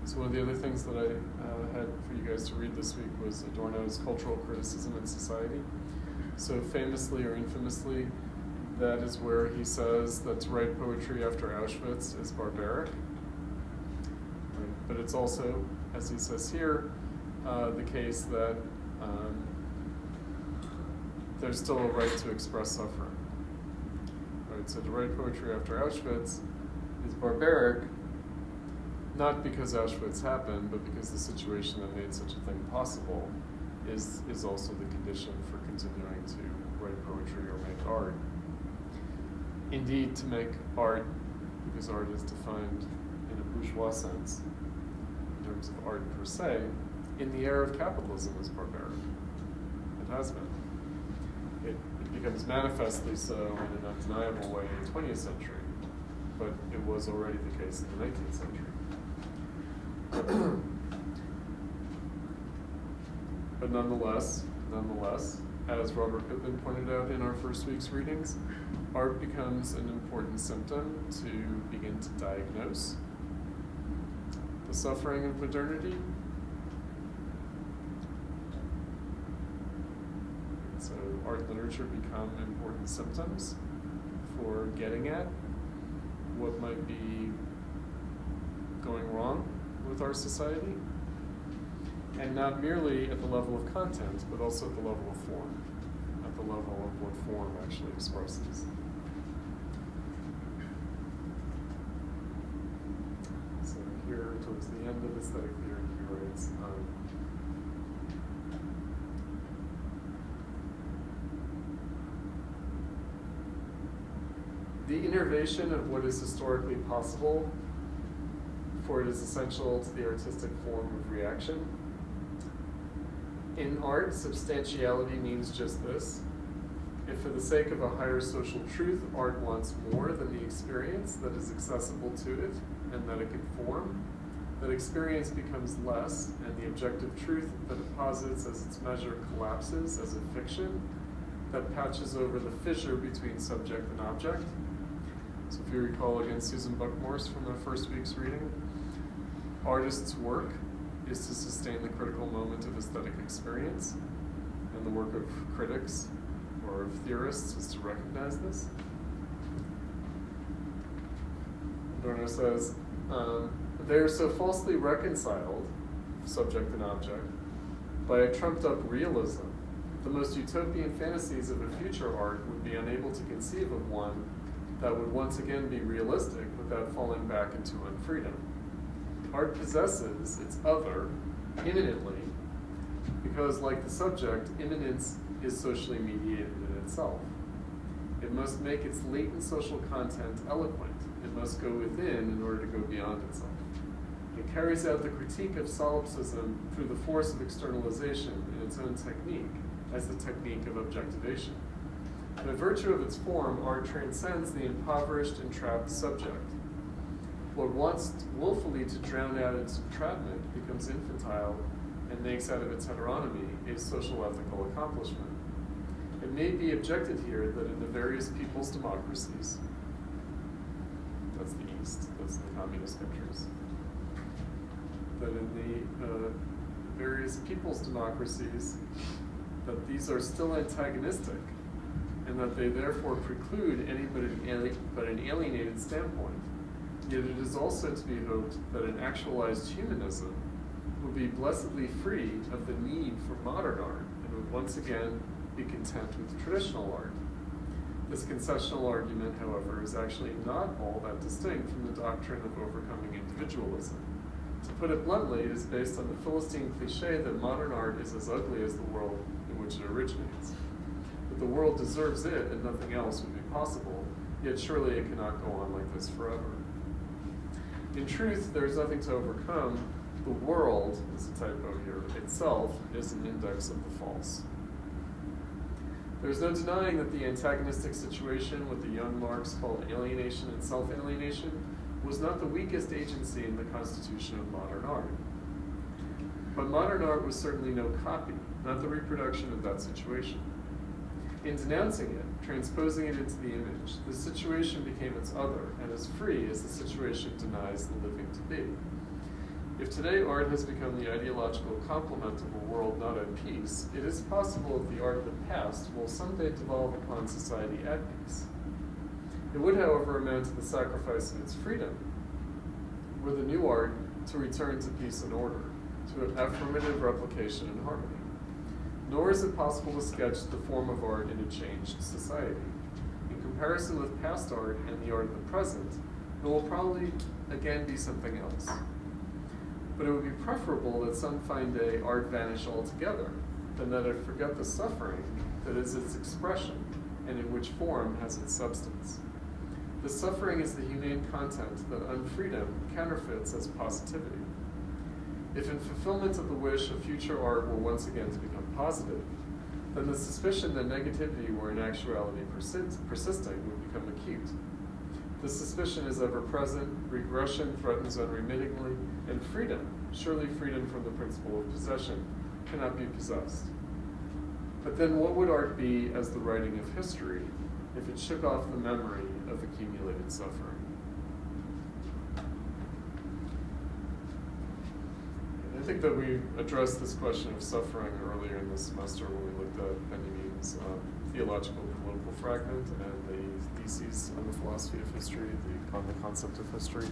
So one of the other things that I had for you guys to read this week was Adorno's Cultural Criticism in Society. So famously or infamously, that is where he says that to write poetry after Auschwitz is barbaric. Right? But it's also, as he says here, the case that there's still a right to express suffering. Right? So to write poetry after Auschwitz is barbaric, not because Auschwitz happened, but because the situation that made such a thing possible is also the condition for continuing to write poetry or make art. Indeed, to make art, because art is defined in a bourgeois sense, in terms of art per se, in the era of capitalism is barbaric. It has been. It becomes manifestly so in an undeniable way in the 20th century, but it was already the case in the 19th century. But nonetheless, as Robert Pittman pointed out in our first week's readings, art becomes an important symptom to begin to diagnose the suffering of modernity. So art and literature become important symptoms for getting at what might be going wrong with our society, and not merely at the level of content, but also at the level of form, at the level of what form actually expresses. So here, towards the end of aesthetic theory, he writes, the innervation of what is historically possible, for it is essential to the artistic form of reaction. In art, substantiality means just this. If for the sake of a higher social truth, art wants more than the experience that is accessible to it and that it can form, that experience becomes less, and the objective truth that it posits as its measure collapses as a fiction that patches over the fissure between subject and object. So if you recall again Susan Buck-Morse from the first week's reading, artists' work is to sustain the critical moment of aesthetic experience, and the work of critics or of theorists is to recognize this. Adorno says, they are so falsely reconciled, subject and object, by a trumped-up realism, the most utopian fantasies of a future art would be unable to conceive of one that would once again be realistic without falling back into unfreedom. Art possesses its other immanently, because like the subject, immanence is socially mediated in itself. It must make its latent social content eloquent. It must go within in order to go beyond itself. It carries out the critique of solipsism through the force of externalization in its own technique, as the technique of objectivation. By virtue of its form, art transcends the impoverished and trapped subject. What wants willfully to drown out its entrapment becomes infantile and makes out of its heteronomy a social ethical accomplishment. It may be objected here that in the various people's democracies, that's the East, that's the communist countries, that in the various people's democracies, that these are still antagonistic, and that they therefore preclude any but an alienated standpoint. Yet it is also to be hoped that an actualized humanism will be blessedly free of the need for modern art and would once again be content with traditional art. This concessional argument, however, is actually not all that distinct from the doctrine of overcoming individualism. To put it bluntly, it is based on the Philistine cliche that modern art is as ugly as the world in which it originates. That the world deserves it and nothing else would be possible, yet surely it cannot go on like this forever. In truth, there is nothing to overcome. The world, is a typo here, itself is an index of the false. There is no denying that the antagonistic situation, what the young Marx called alienation and self-alienation, was not the weakest agency in the constitution of modern art. But modern art was certainly no copy, not the reproduction of that situation. In denouncing it, transposing it into the image, the situation became its other and as free as the situation denies the living to be. If today art has become the ideological complement of a world not at peace, it is possible that the art of the past will someday devolve upon society at peace. It would, however, amount to the sacrifice of its freedom, were the new art to return to peace and order, to affirmative replication and harmony. Nor is it possible to sketch the form of art in a changed society. In comparison with past art and the art of the present, it will probably again be something else. But it would be preferable that some fine day art vanish altogether than that it forget the suffering that is its expression and in which form has its substance. The suffering is the humane content that unfreedom counterfeits as positivity. If in fulfillment of the wish of future art were once again to become positive, then the suspicion that negativity were in actuality persisting would become acute. The suspicion is ever present, regression threatens unremittingly, and freedom, surely freedom from the principle of possession, cannot be possessed. But then what would art be as the writing of history if it shook off the memory of accumulated suffering? I think that we addressed this question of suffering earlier in the semester when we looked at Benjamin's theological and political fragment and the theses on the philosophy of history, on the concept of history.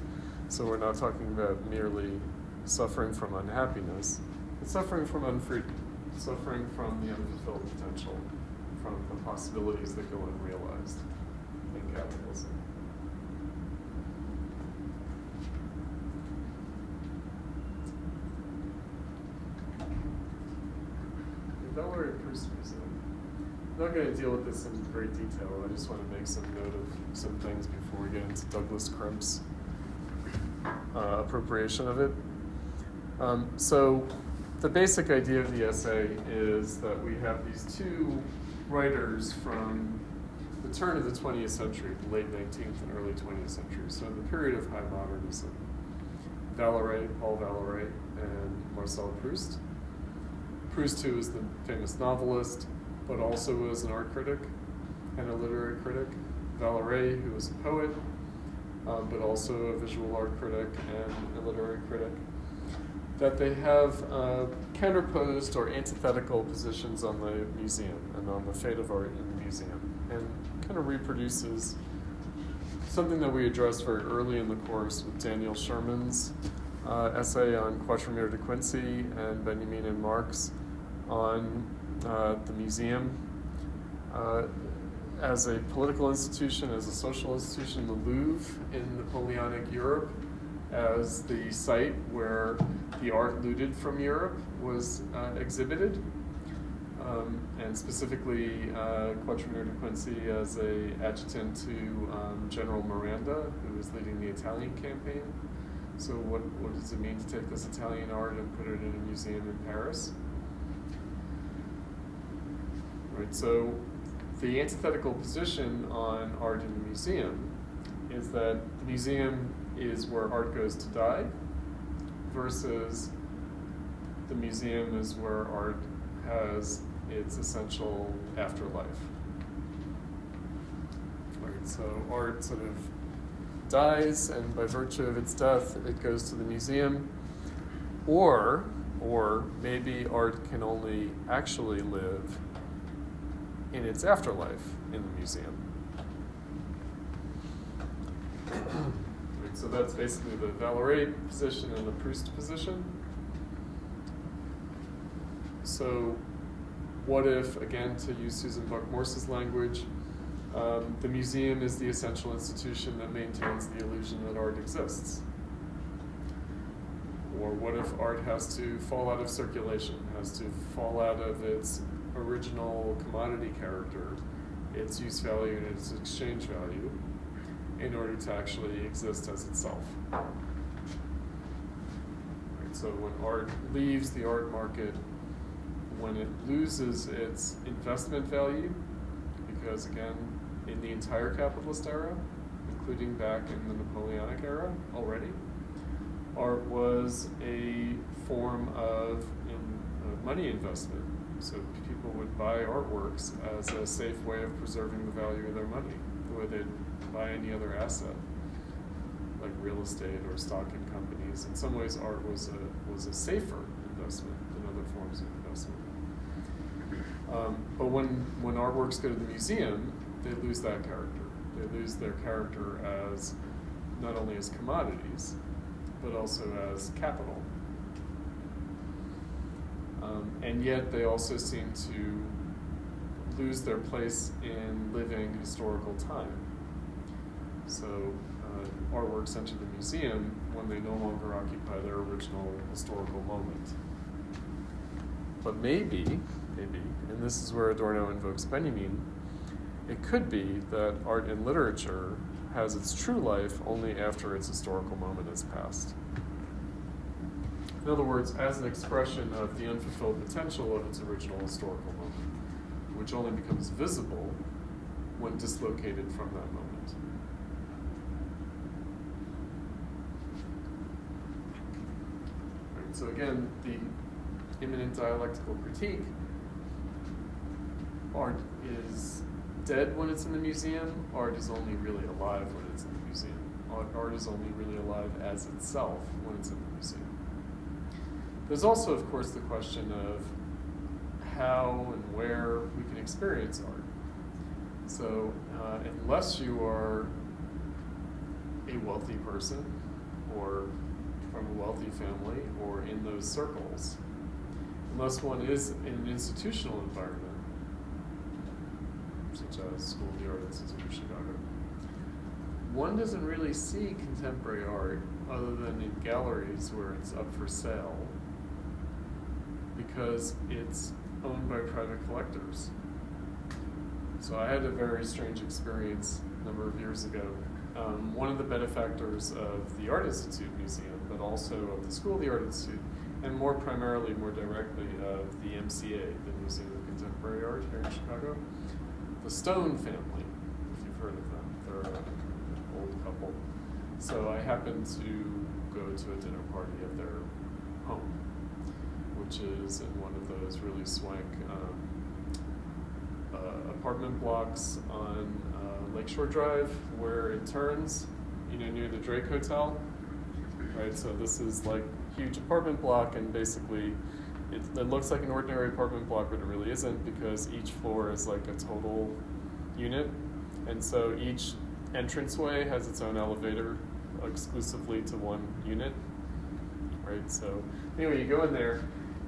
So we're not talking about merely suffering from unhappiness, but suffering from unfreedom, suffering from the unfulfilled potential, from the possibilities that go unrealized in capitalism. The Valery-Proust Museum. I'm not going to deal with this in great detail. I just want to make some note of some things before we get into Douglas Crimp's appropriation of it. So the basic idea of the essay is that we have these two writers from the turn of the 20th century, the late 19th and early 20th century, so in the period of high modernism. Paul Valery, and Marcel Proust. Proust, who is the famous novelist, but also was an art critic and a literary critic. Valery, who was a poet, but also a visual art critic and a literary critic. That they have counterposed or antithetical positions on the museum and on the fate of art in the museum, and kind of reproduces something that we addressed very early in the course with Daniel Sherman's essay on Cutrone de Quincy and Benjamin and Marx on the museum as a political institution, as a social institution, the Louvre in Napoleonic Europe, as the site where the art looted from Europe was exhibited, and specifically Cutrone de Quincy as an adjutant to General Miranda, who was leading the Italian campaign. So what does it mean to take this Italian art and put it in a museum in Paris? Right, so the antithetical position on art in the museum is that the museum is where art goes to die, versus the museum is where art has its essential afterlife. Right, so art sort of dies, and by virtue of its death, it goes to the museum, or maybe art can only actually live in its afterlife in the museum. So that's basically the Valery position and the Proust position. So what if, again, to use Susan Buck-Morse's language, the museum is the essential institution that maintains the illusion that art exists? Or what if art has to fall out of circulation, has to fall out of its original commodity character, its use value and its exchange value, in order to actually exist as itself? Right, so when art leaves the art market, when it loses its investment value, because again, in the entire capitalist era, including back in the Napoleonic era already, art was a form of money investment. So people would buy artworks as a safe way of preserving the value of their money, the way they'd buy any other asset, like real estate or stock in companies. In some ways, art was a safer investment than other forms of investment. But when artworks go to the museum, they lose that character. They lose their character as not only as commodities, but also as capital. And yet they also seem to lose their place in living historical time. So artworks enter the museum when they no longer occupy their original historical moment. But maybe, and this is where Adorno invokes Benjamin, it could be that art and literature has its true life only after its historical moment has passed. In other words, as an expression of the unfulfilled potential of its original historical moment, which only becomes visible when dislocated from that moment. Right, so again, the immanent dialectical critique, art is dead when it's in the museum, art is only really alive when it's in the museum. Art is only really alive as itself when it's in the museum. There's also, of course, the question of how and where we can experience art. So unless you are a wealthy person or from a wealthy family or in those circles, unless one is in an institutional environment, such as School of the Art Institute of Chicago, one doesn't really see contemporary art other than in galleries where it's up for sale because it's owned by private collectors. So I had a very strange experience a number of years ago. One of the benefactors of the Art Institute Museum, but also of the School of the Art Institute, and more directly of the MCA, the Museum of Contemporary Art here in Chicago, the Stone family, if you've heard of them. They're an old couple. So I happened to go to a dinner party at their home, which is in one of those really swank apartment blocks on Lakeshore Drive, where it turns, near the Drake Hotel, right? So this is like huge apartment block, and basically it looks like an ordinary apartment block, but it really isn't, because each floor is like a total unit, and so each entranceway has its own elevator exclusively to one unit, right? So anyway, you go in there,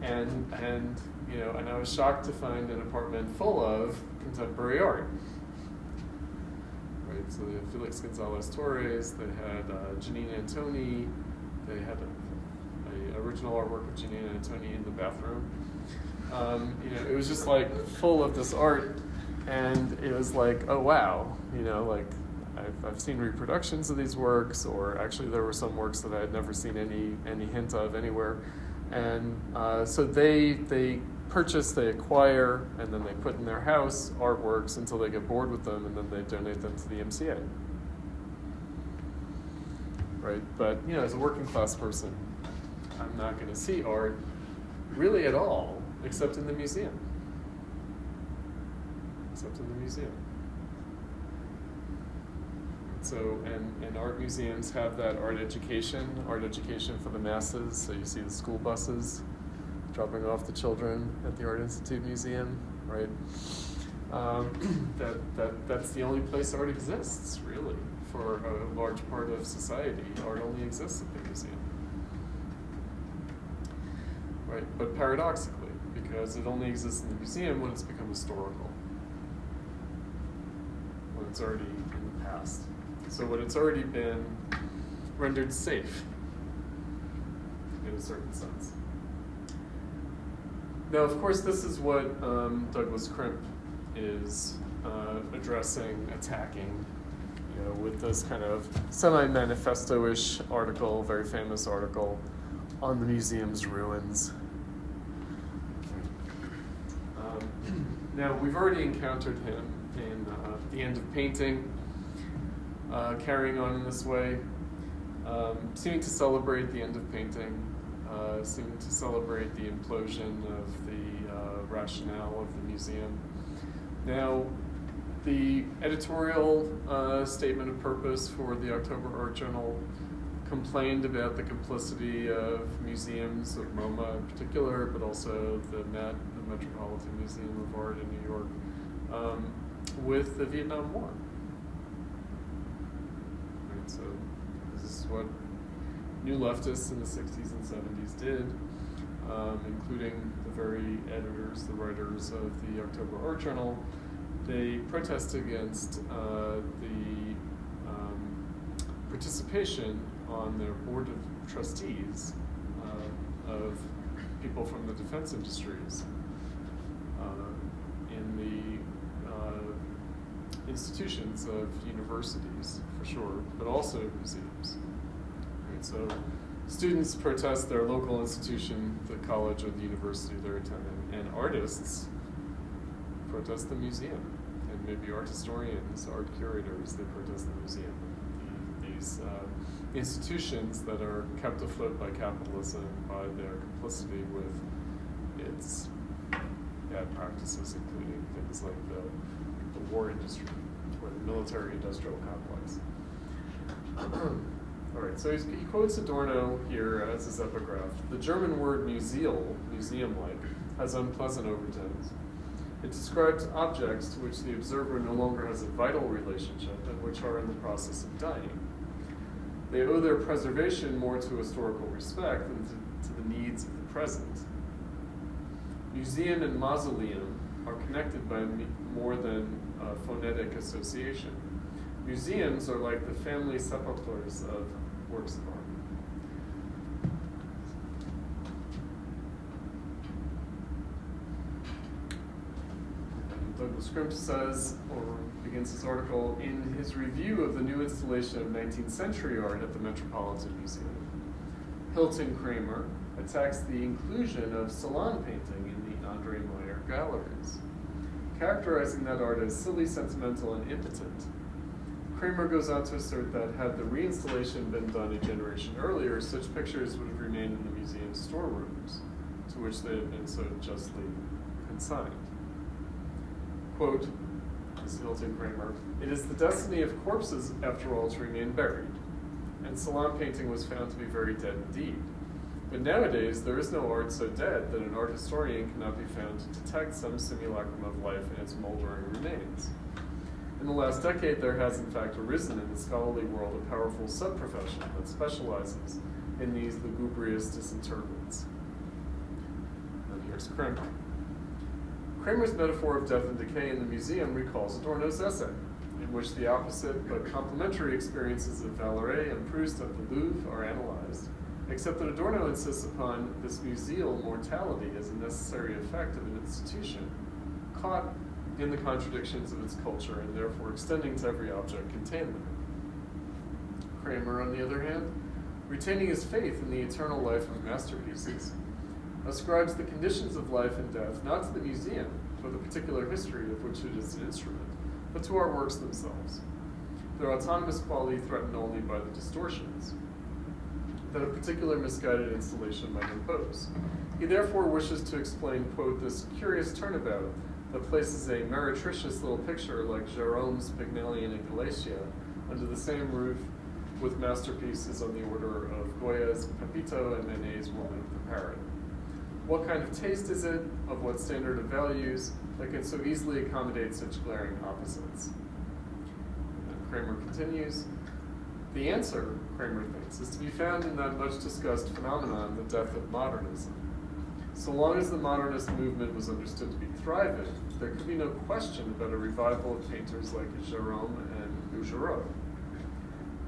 and I was shocked to find an apartment full of contemporary art. Right, so they had Felix Gonzalez Torres, they had Janine Antoni, they had a original artwork of Janine Antoni in the bathroom. It was just like full of this art, and it was like, oh wow, like I've seen reproductions of these works, or actually there were some works that I had never seen any hint of anywhere, and so they purchase, they acquire, and then they put in their house artworks until they get bored with them, and then they donate them to the MCA. Right, but as a working class person, I'm not going to see art really at all, except in the museum. So, and art museums have that art education for the masses. So you see the school buses dropping off the children at the Art Institute Museum, right? That's the only place art exists, really, for a large part of society. Art only exists at the museum, right? But paradoxically, because it only exists in the museum when it's become historical, when it's already in the past. So when it's already been rendered safe, in a certain sense. Now, of course, this is what Douglas Crimp is addressing, attacking, with this kind of semi-manifesto-ish article, very famous article, on the museum's ruins. Now, we've already encountered him in The End of Painting, carrying on in this way, seeming to celebrate the end of painting, seeming to celebrate the implosion of the rationale of the museum. Now, the editorial statement of purpose for the October Art Journal complained about the complicity of museums, of MoMA in particular, but also the Met, the Metropolitan Museum of Art in New York, with the Vietnam War. Right, so this is what new leftists in the 60s and 70s did, including the very editors, the writers of the October Art Journal. They protested against the participation on their board of trustees of people from the defense industries in the institutions of universities, for sure, but also museums. Right, so students protest their local institution, the college or the university they're attending, and artists protest the museum, and maybe art historians, art curators, they protest the museum. These institutions that are kept afloat by capitalism, by their complicity with its bad practices, including things like the war industry, or the military-industrial complex. All right, so he quotes Adorno here as his epigraph. The German word museal, museum-like, has unpleasant overtones. It describes objects to which the observer no longer has a vital relationship and which are in the process of dying. They owe their preservation more to historical respect than to the needs of the present. Museum and mausoleum are connected by more than phonetic association. Museums are like the family sepulchres of works of art. And Douglas Crimp says, or begins his article, in his review of the new installation of 19th century art at the Metropolitan Museum, Hilton Kramer attacks the inclusion of salon painting in the Andre Meyer galleries, characterizing that art as silly, sentimental, and impotent. Kramer goes on to assert that had the reinstallation been done a generation earlier, such pictures would have remained in the museum's storerooms, to which they had been so justly consigned. Quote, this is Hilton Kramer, "It is the destiny of corpses, after all, to remain buried, and salon painting was found to be very dead indeed. But nowadays, there is no art so dead that an art historian cannot be found to detect some simulacrum of life in its moldering remains. In the last decade, there has in fact arisen in the scholarly world a powerful sub-profession that specializes in these lugubrious disinterments." And here's Crimp. Kramer's metaphor of death and decay in the museum recalls Adorno's essay, in which the opposite but complementary experiences of Valery and Proust at the Louvre are analyzed, except that Adorno insists upon this museal mortality as a necessary effect of an institution, caught in the contradictions of its culture and therefore extending to every object contained within. Kramer, on the other hand, retaining his faith in the eternal life of masterpieces, ascribes the conditions of life and death not to the museum, or the particular history of which it is an instrument, but to our works themselves. Their autonomous quality threatened only by the distortions that a particular misguided installation might impose. He therefore wishes to explain, quote, this curious turnabout that places a meretricious little picture like Gérôme's Pygmalion in Galatia under the same roof with masterpieces on the order of Goya's Pepito and Manet's Woman of the Parrot. What kind of taste is it, of what standard of values, that can so easily accommodate such glaring opposites? And Kramer continues, the answer, Kramer thinks, is to be found in that much discussed phenomenon, the death of modernism. So long as the modernist movement was understood to be thriving, there could be no question about a revival of painters like Gérôme and Bouguereau.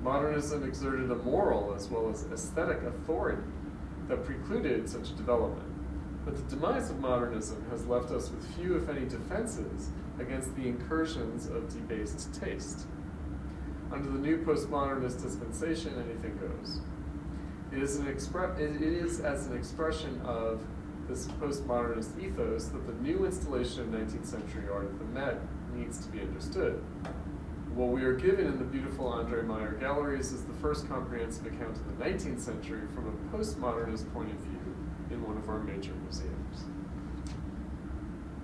Modernism exerted a moral as well as aesthetic authority that precluded such a development. But the demise of modernism has left us with few, if any, defenses against the incursions of debased taste. Under the new postmodernist dispensation, anything goes. It is as an expression of this postmodernist ethos that the new installation of 19th century art at the Met needs to be understood. What we are given in the beautiful Andre Meyer galleries is the first comprehensive account of the 19th century from a postmodernist point of view in one of our major museums.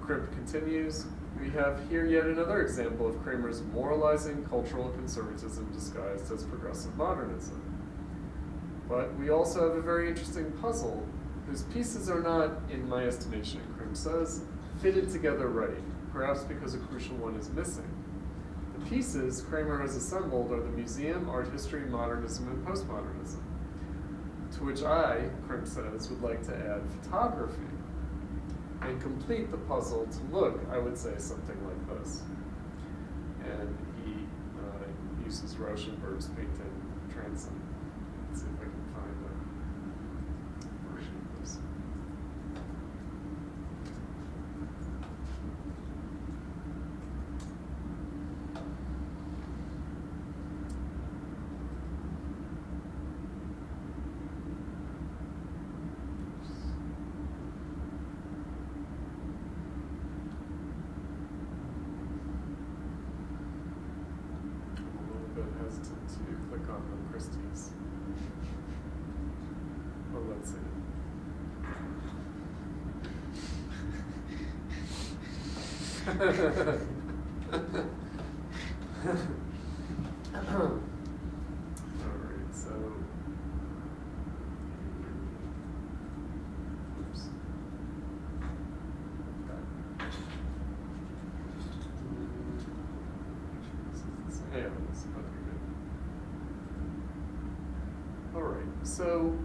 Crimp continues, we have here yet another example of Kramer's moralizing cultural conservatism disguised as progressive modernism. But we also have a very interesting puzzle whose pieces are not, in my estimation, Crimp says, fitted together right, perhaps because a crucial one is missing. The pieces Kramer has assembled are the museum, art history, modernism, and postmodernism, to which I, Crimp says, would like to add photography and complete the puzzle to look, I would say, something like this. And he uses Rauschenberg's painting Transom. Let's see if I can find a version of this. Hesitant to click on the Christie's. Well, let's see. Alright, so Okay, good. All right, so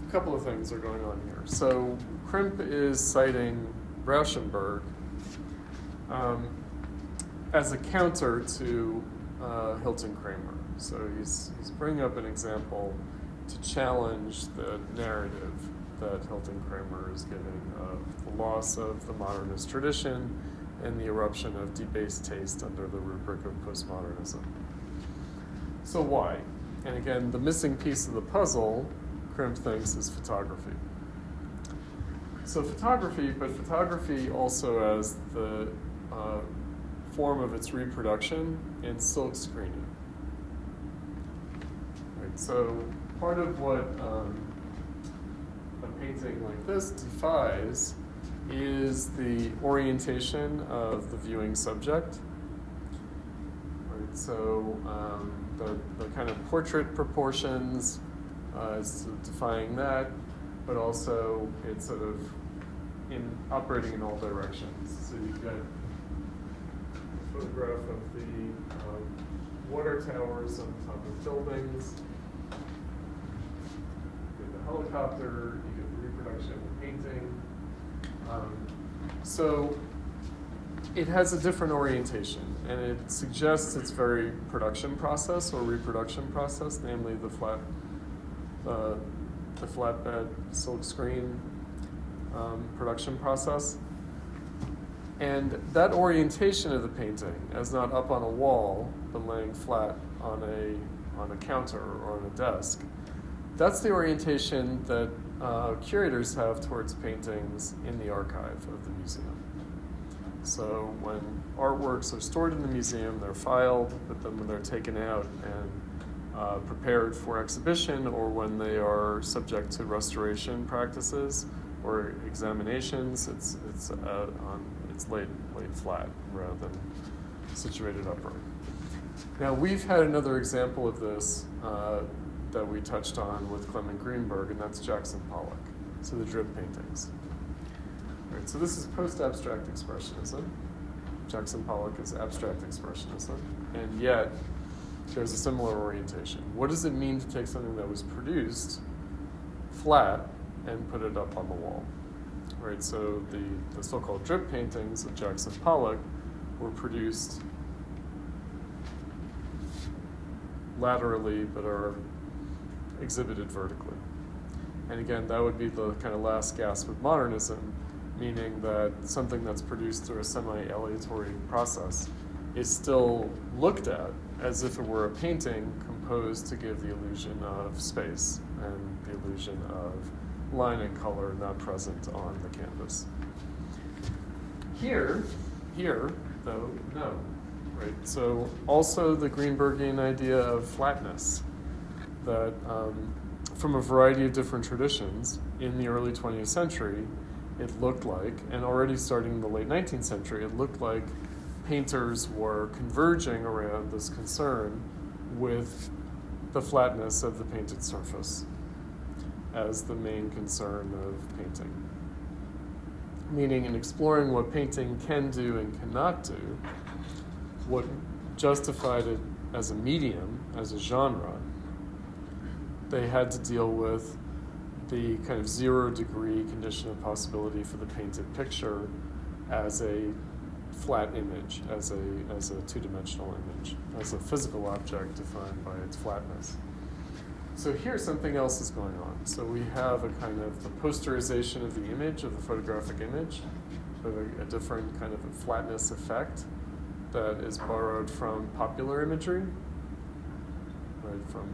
a couple of things are going on here. So Crimp is citing Rauschenberg as a counter to Hilton Kramer. So he's bringing up an example to challenge the narrative that Hilton Kramer is giving of the loss of the modernist tradition and the eruption of debased taste under the rubric of postmodernism. So why? And again, the missing piece of the puzzle, Crimp thinks, is photography. So photography, but photography also as the form of its reproduction in silk screening. Right, so part of what a painting like this defies is the orientation of the viewing subject. Right, so the kind of portrait proportions is defying that, but also it's sort of operating in all directions. So you've got a photograph of the water towers on top of buildings. You get the helicopter, you get the reproduction of the painting. So it has a different orientation, and it suggests its very production process or reproduction process, namely the flatbed silk screen production process. And that orientation of the painting, as not up on a wall, but laying flat on a counter or on a desk, that's the orientation that curators have towards paintings in the archive of the museum. So when artworks are stored in the museum, they're filed, but then when they're taken out and prepared for exhibition, or when they are subject to restoration practices or examinations, it's laid flat rather than situated upright. Now we've had another example of this that we touched on with Clement Greenberg, and that's Jackson Pollock. So the drip paintings. All right, so this is post-abstract expressionism. Jackson Pollock is abstract expressionism, and yet there's a similar orientation. What does it mean to take something that was produced flat and put it up on the wall? Right, so the so-called drip paintings of Jackson Pollock were produced laterally but are exhibited vertically. And again, that would be the kind of last gasp of modernism, meaning that something that's produced through a semi-aleatory process is still looked at as if it were a painting composed to give the illusion of space and the illusion of line and color not present on the canvas. Here, though, no. Right? So also the Greenbergian idea of flatness, that from a variety of different traditions in the early 20th century, it looked like, and already starting in the late 19th century, it looked like painters were converging around this concern with the flatness of the painted surface as the main concern of painting. Meaning, in exploring what painting can do and cannot do, what justified it as a medium, as a genre, they had to deal with the kind of 0-degree condition of possibility for the painted picture as a flat image, as a two-dimensional image, as a physical object defined by its flatness. So here something else is going on. So we have a kind of the posterization of the image, of the photographic image, with a different kind of a flatness effect that is borrowed from popular imagery, right, from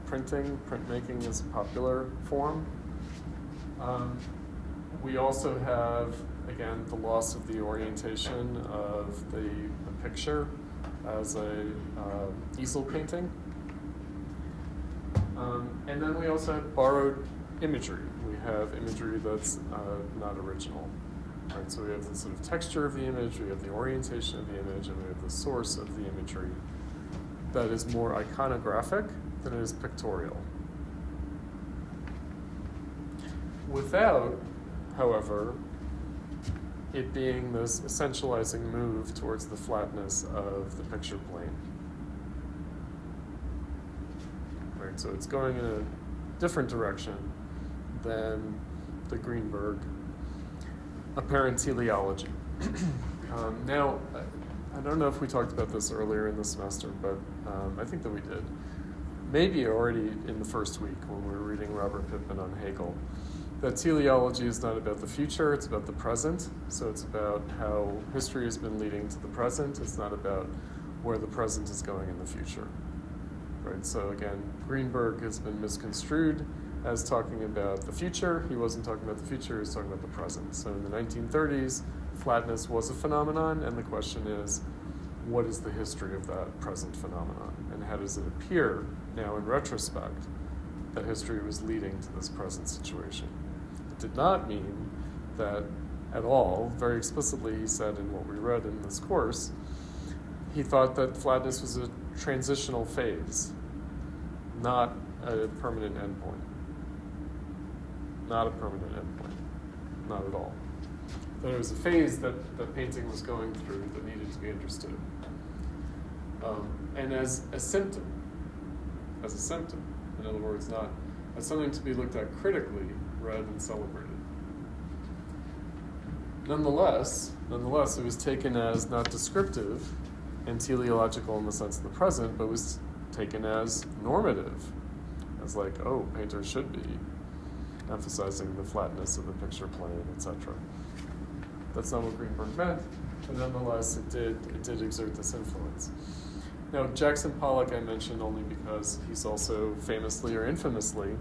printmaking is a popular form. We also have, again, the loss of the orientation of the picture as a easel painting. And then we also have borrowed imagery. We have imagery that's not original. Right? So we have the sort of texture of the image, we have the orientation of the image, and we have the source of the imagery that is more iconographic than it is pictorial. Without, however, it being this essentializing move towards the flatness of the picture plane. Right, so it's going in a different direction than the Greenberg apparent teleology. Now, I don't know if we talked about this earlier in the semester, but I think that we did. Maybe already in the first week when we were reading Robert Pippin on Hegel, that teleology is not about the future, it's about the present. So it's about how history has been leading to the present. It's not about where the present is going in the future. Right? So again, Greenberg has been misconstrued as talking about the future. He wasn't talking about the future, he was talking about the present. So in the 1930s, flatness was a phenomenon, and the question is, what is the history of that present phenomenon? And how does it appear now in retrospect that history was leading to this present situation? It did not mean that at all. Very explicitly, he said in what we read in this course, he thought that flatness was a transitional phase, not a permanent endpoint. Not a permanent endpoint. Not at all. That it was a phase that painting was going through that needed to be understood. And as a symptom, in other words, not as something to be looked at critically rather than celebrated. Nonetheless, it was taken as not descriptive and teleological in the sense of the present, but was taken as normative, as like, oh, painters should be emphasizing the flatness of the picture plane, etc. That's not what Greenberg meant, but nonetheless, it did exert this influence. Now, Jackson Pollock I mentioned only because he's also famously or infamously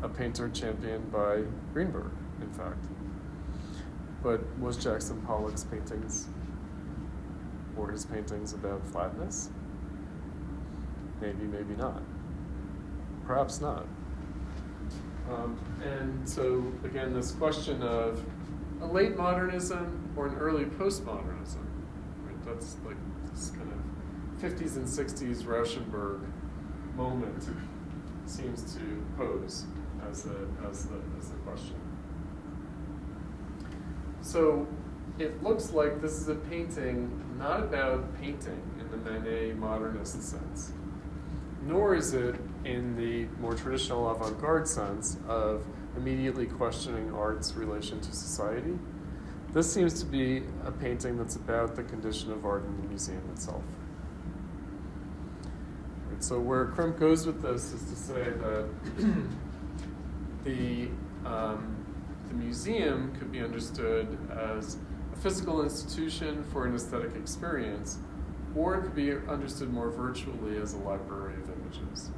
a painter championed by Greenberg, in fact. But was Jackson Pollock's paintings or his paintings about flatness? Maybe, maybe not. Perhaps not. And so, again, this question of a late modernism or an early postmodernism, right? That's like this kind of 50s and 60s Rauschenberg moment seems to pose as the question. So it looks like this is a painting not about painting in the Manet modernist sense, nor is it in the more traditional avant-garde sense of immediately questioning art's relation to society. This seems to be a painting that's about the condition of art in the museum itself. Right, so where Crimp goes with this is to say that the museum could be understood as a physical institution for an aesthetic experience, or it could be understood more virtually as a library of images,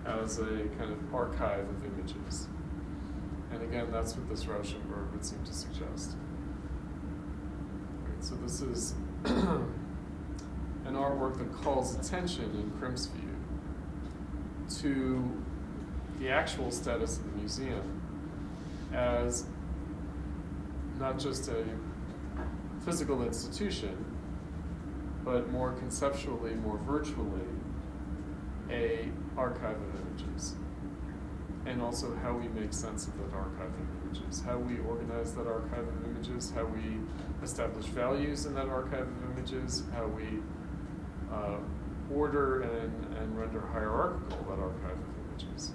as a kind of archive of images. And again, that's what this Rauschenberg would seem to suggest. Right, so this is an artwork that calls attention, in Crimp's view, to the actual status of the museum as not just a physical institution, but more conceptually, more virtually, a archive of images. And also how we make sense of that archive of images, how we organize that archive of images, how we establish values in that archive of images, how we order and render hierarchical that archive of images.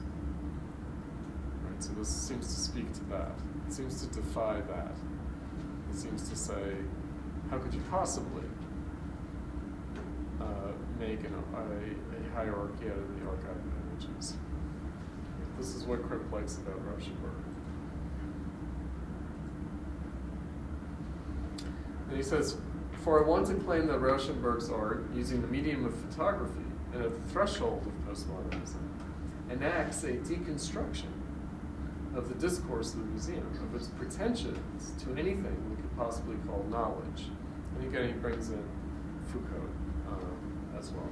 Right, so this seems to speak to that. It seems to defy that. It seems to say, how could you possibly make a hierarchy out of the archive of images? This is what Crimp likes about Rauschenberg. And he says, for I want to claim that Rauschenberg's art, using the medium of photography and at the threshold of postmodernism, enacts a deconstruction of the discourse of the museum, of its pretensions to anything we could possibly call knowledge. And again, he brings in Foucault as well.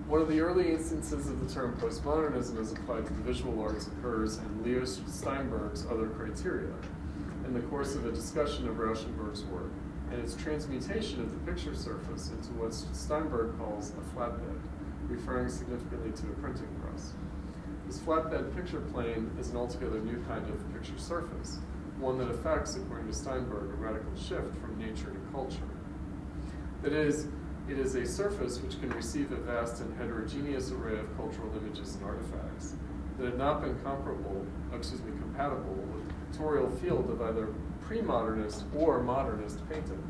One of the early instances of the term postmodernism as applied to the visual arts occurs in Leo Steinberg's Other Criteria, in the course of a discussion of Rauschenberg's work and its transmutation of the picture surface into what Steinberg calls a flatbed, referring significantly to a printing press. This flatbed picture plane is an altogether new kind of picture surface, one that affects, according to Steinberg, a radical shift from nature to culture. That is, it is a surface which can receive a vast and heterogeneous array of cultural images and artifacts that had not been compatible with the pictorial field of either pre-modernist or modernist painting.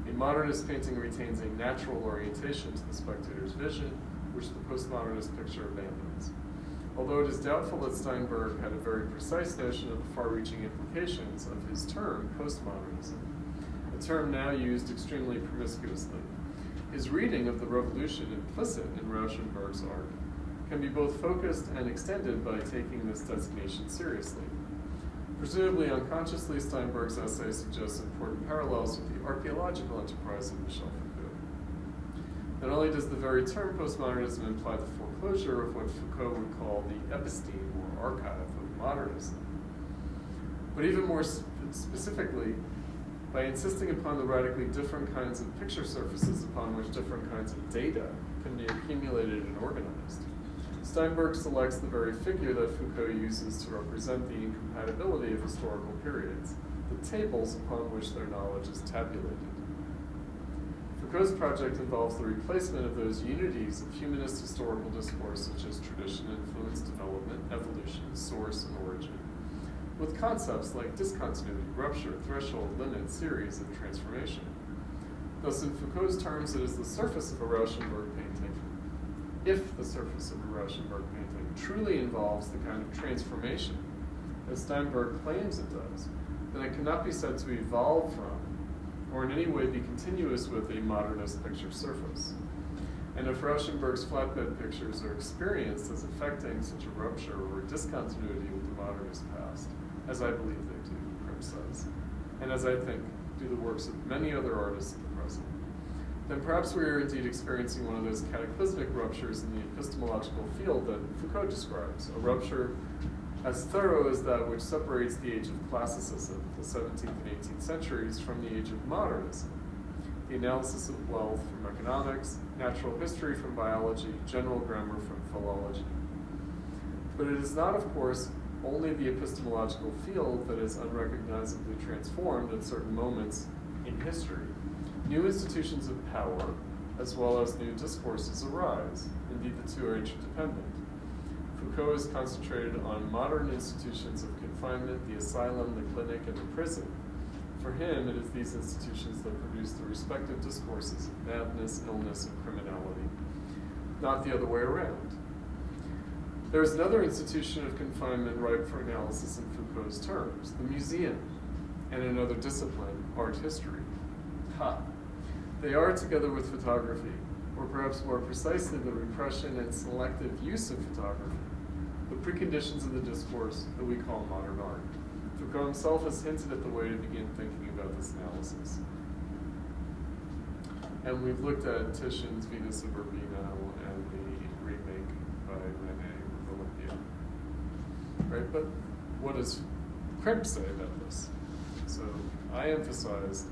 A modernist painting retains a natural orientation to the spectator's vision, which the postmodernist picture abandons. Although it is doubtful that Steinberg had a very precise notion of the far-reaching implications of his term, postmodernism, a term now used extremely promiscuously, his reading of the revolution implicit in Rauschenberg's art can be both focused and extended by taking this designation seriously. Presumably unconsciously, Steinberg's essay suggests important parallels with the archaeological enterprise of Michel Foucault. Not only does the very term postmodernism imply the foreclosure of what Foucault would call the episteme or archive of modernism, but even more specifically, by insisting upon the radically different kinds of picture surfaces upon which different kinds of data can be accumulated and organized, Steinberg selects the very figure that Foucault uses to represent the incompatibility of historical periods, the tables upon which their knowledge is tabulated. Foucault's project involves the replacement of those unities of humanist historical discourse such as tradition, influence, development, evolution, source, and origin, with concepts like discontinuity, rupture, threshold, limit, series, and transformation. Thus, in Foucault's terms, it is the surface of a Rauschenberg painting. If the surface of a Rauschenberg painting truly involves the kind of transformation that Steinberg claims it does, then it cannot be said to evolve from or in any way be continuous with a modernist picture surface. And if Rauschenberg's flatbed pictures are experienced as affecting such a rupture or discontinuity with the modernist past, as I believe they do, Crimp says, and as I think do the works of many other artists at the present, then perhaps we are indeed experiencing one of those cataclysmic ruptures in the epistemological field that Foucault describes, a rupture as thorough as that which separates the age of classicism, the 17th and 18th centuries, from the age of modernism, the analysis of wealth from economics, natural history from biology, general grammar from philology. But it is not, of course, only the epistemological field that is unrecognizably transformed at certain moments in history. New institutions of power, as well as new discourses, arise. Indeed, the two are interdependent. Foucault is concentrated on modern institutions of confinement, the asylum, the clinic, and the prison. For him, it is these institutions that produce the respective discourses of madness, illness, and criminality, not the other way around. There is another institution of confinement ripe for analysis in Foucault's terms, the museum, and another discipline, art history. They are, together with photography, or perhaps more precisely the repression and selective use of photography, the preconditions of the discourse that we call modern art. Foucault himself has hinted at the way to begin thinking about this analysis. And we've looked at Titian's Venus of Urbino and the remake by Manet with Olympia. Right, but what does Crimp say about this? So I emphasized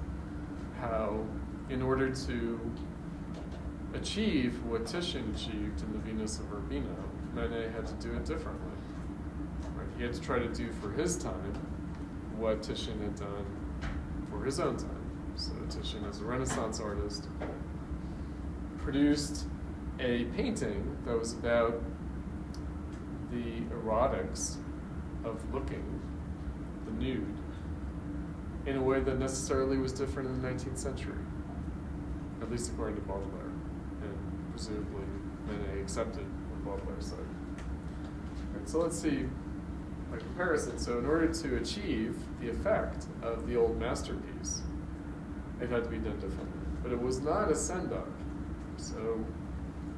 how, in order to achieve what Titian achieved in the Venus of Urbino, Manet had to do it differently. Right? He had to try to do for his time what Titian had done for his own time. So Titian, as a Renaissance artist, produced a painting that was about the erotics of looking, the nude, in a way that necessarily was different in the 19th century, at least according to Baudelaire, and presumably Manet accepted what Baudelaire said. Right, so let's see by comparison. So in order to achieve the effect of the old masterpiece, it had to be done differently. But it was not a send-up. So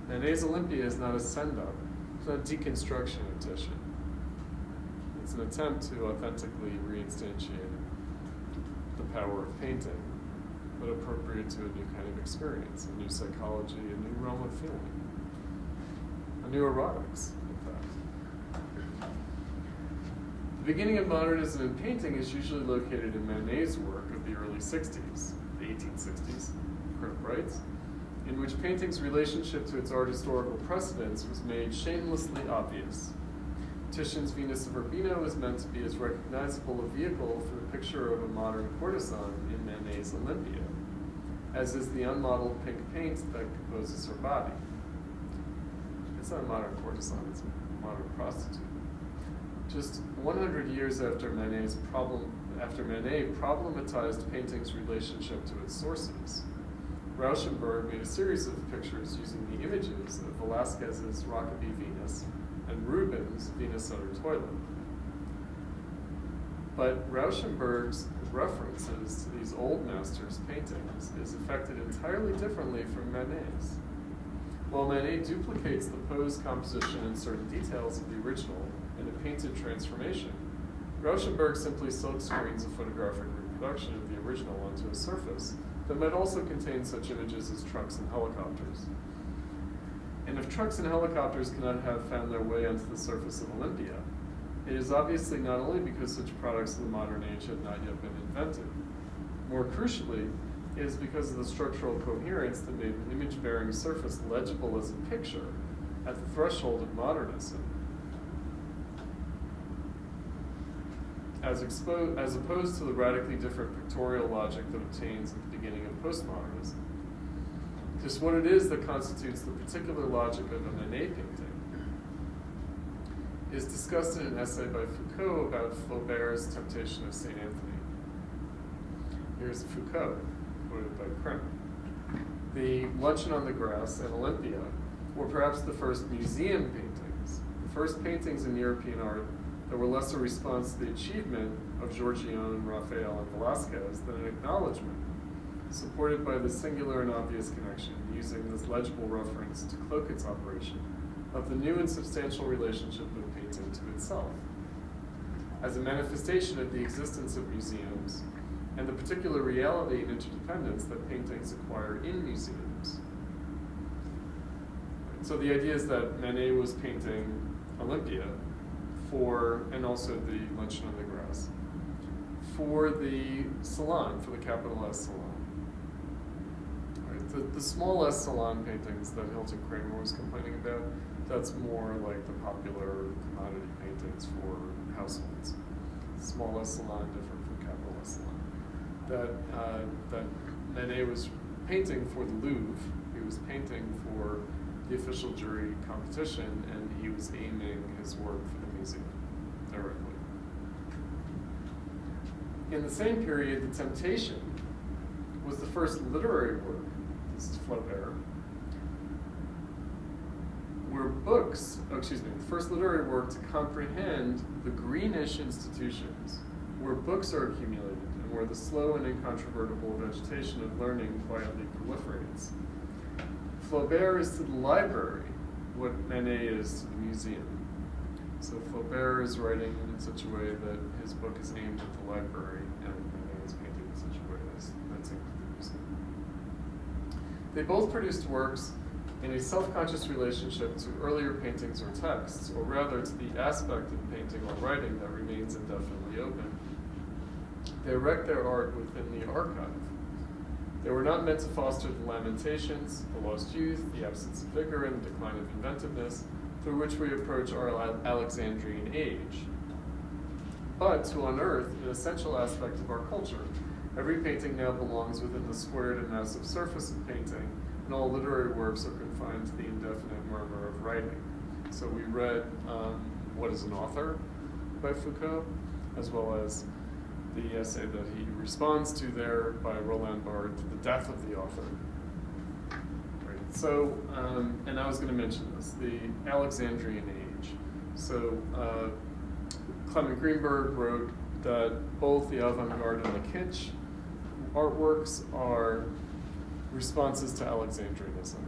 Manet's Olympia is not a send-up. It's not a deconstruction of Titian. It's an attempt to authentically reinstantiate the power of painting, but appropriate to a new kind of experience, a new psychology, a new realm of feeling, a new erotics, in fact. The beginning of modernism in painting is usually located in Manet's work of the early 60s, the 1860s, Crimp writes, in which painting's relationship to its art historical precedents was made shamelessly obvious. Titian's Venus of Urbino is meant to be as recognizable a vehicle for the picture of a modern courtesan in Manet's Olympia, as is the unmodeled pink paint that composes her body. It's not a modern courtesan, it's a modern prostitute. Just 100 years after Manet problematized painting's relationship to its sources, Rauschenberg made a series of pictures using the images of Velázquez's Rokeby Venus and Rubens' Venus at her toilet. But Rauschenberg's references to these old masters' paintings is affected entirely differently from Manet's. While Manet duplicates the pose, composition, and certain details of the original in a painted transformation, Rauschenberg simply silkscreens a photographic reproduction of the original onto a surface that might also contain such images as trucks and helicopters. And if trucks and helicopters cannot have found their way onto the surface of Olympia, it is obviously not only because such products of the modern age had not yet been invented. More crucially, it is because of the structural coherence that made an image-bearing surface legible as a picture at the threshold of modernism, as opposed to the radically different pictorial logic that obtains at the beginning of postmodernism. Just what it is that constitutes the particular logic of a Manet painting is discussed in an essay by Foucault about Flaubert's Temptation of St. Anthony. Here's Foucault, quoted by Crimp. The Luncheon on the Grass and Olympia were perhaps the first museum paintings, the first paintings in European art that were less a response to the achievement of Giorgione, Raphael, and Velázquez than an acknowledgement, supported by the singular and obvious connection, using this legible reference to cloak its operation, of the new and substantial relationship of painting to itself, as a manifestation of the existence of museums and the particular reality and interdependence that paintings acquire in museums. So the idea is that Manet was painting Olympia and also the Luncheon on the Grass, for the salon, for the capital S salon. Right, the small S salon paintings that Hilton Kramer was complaining about, that's more like the popular commodity paintings for households. Small S salon different from capital S salon. That Manet was painting for the Louvre, he was painting for the official jury competition, and he was aiming his work for the museum directly. In the same period, The Temptation was the first literary work, this is Flaubert, the first literary work to comprehend the greenish institutions where books are accumulated and where the slow and incontrovertible vegetation of learning quietly proliferates. Flaubert is to the library what Manet is to the museum. So Flaubert is writing in such a way that his book is aimed at the library, and Manet is painting in such a way that's aimed at the museum. They both produced works in a self-conscious relationship to earlier paintings or texts, or rather to the aspect of painting or writing that remains indefinitely open. They erect their art within the archive. They were not meant to foster the lamentations, the lost youth, the absence of vigor, and the decline of inventiveness through which we approach our Alexandrian age, but to unearth an essential aspect of our culture. Every painting now belongs within the squared and massive surface of painting, and all literary works are confined to the indefinite murmur of writing. So we read What is an Author by Foucault, as well as the essay that he responds to there by Roland Barthes, The Death of the Author. Right. So, and I was going to mention this, the Alexandrian Age. So Clement Greenberg wrote that both the avant-garde and the kitsch artworks are responses to Alexandrianism.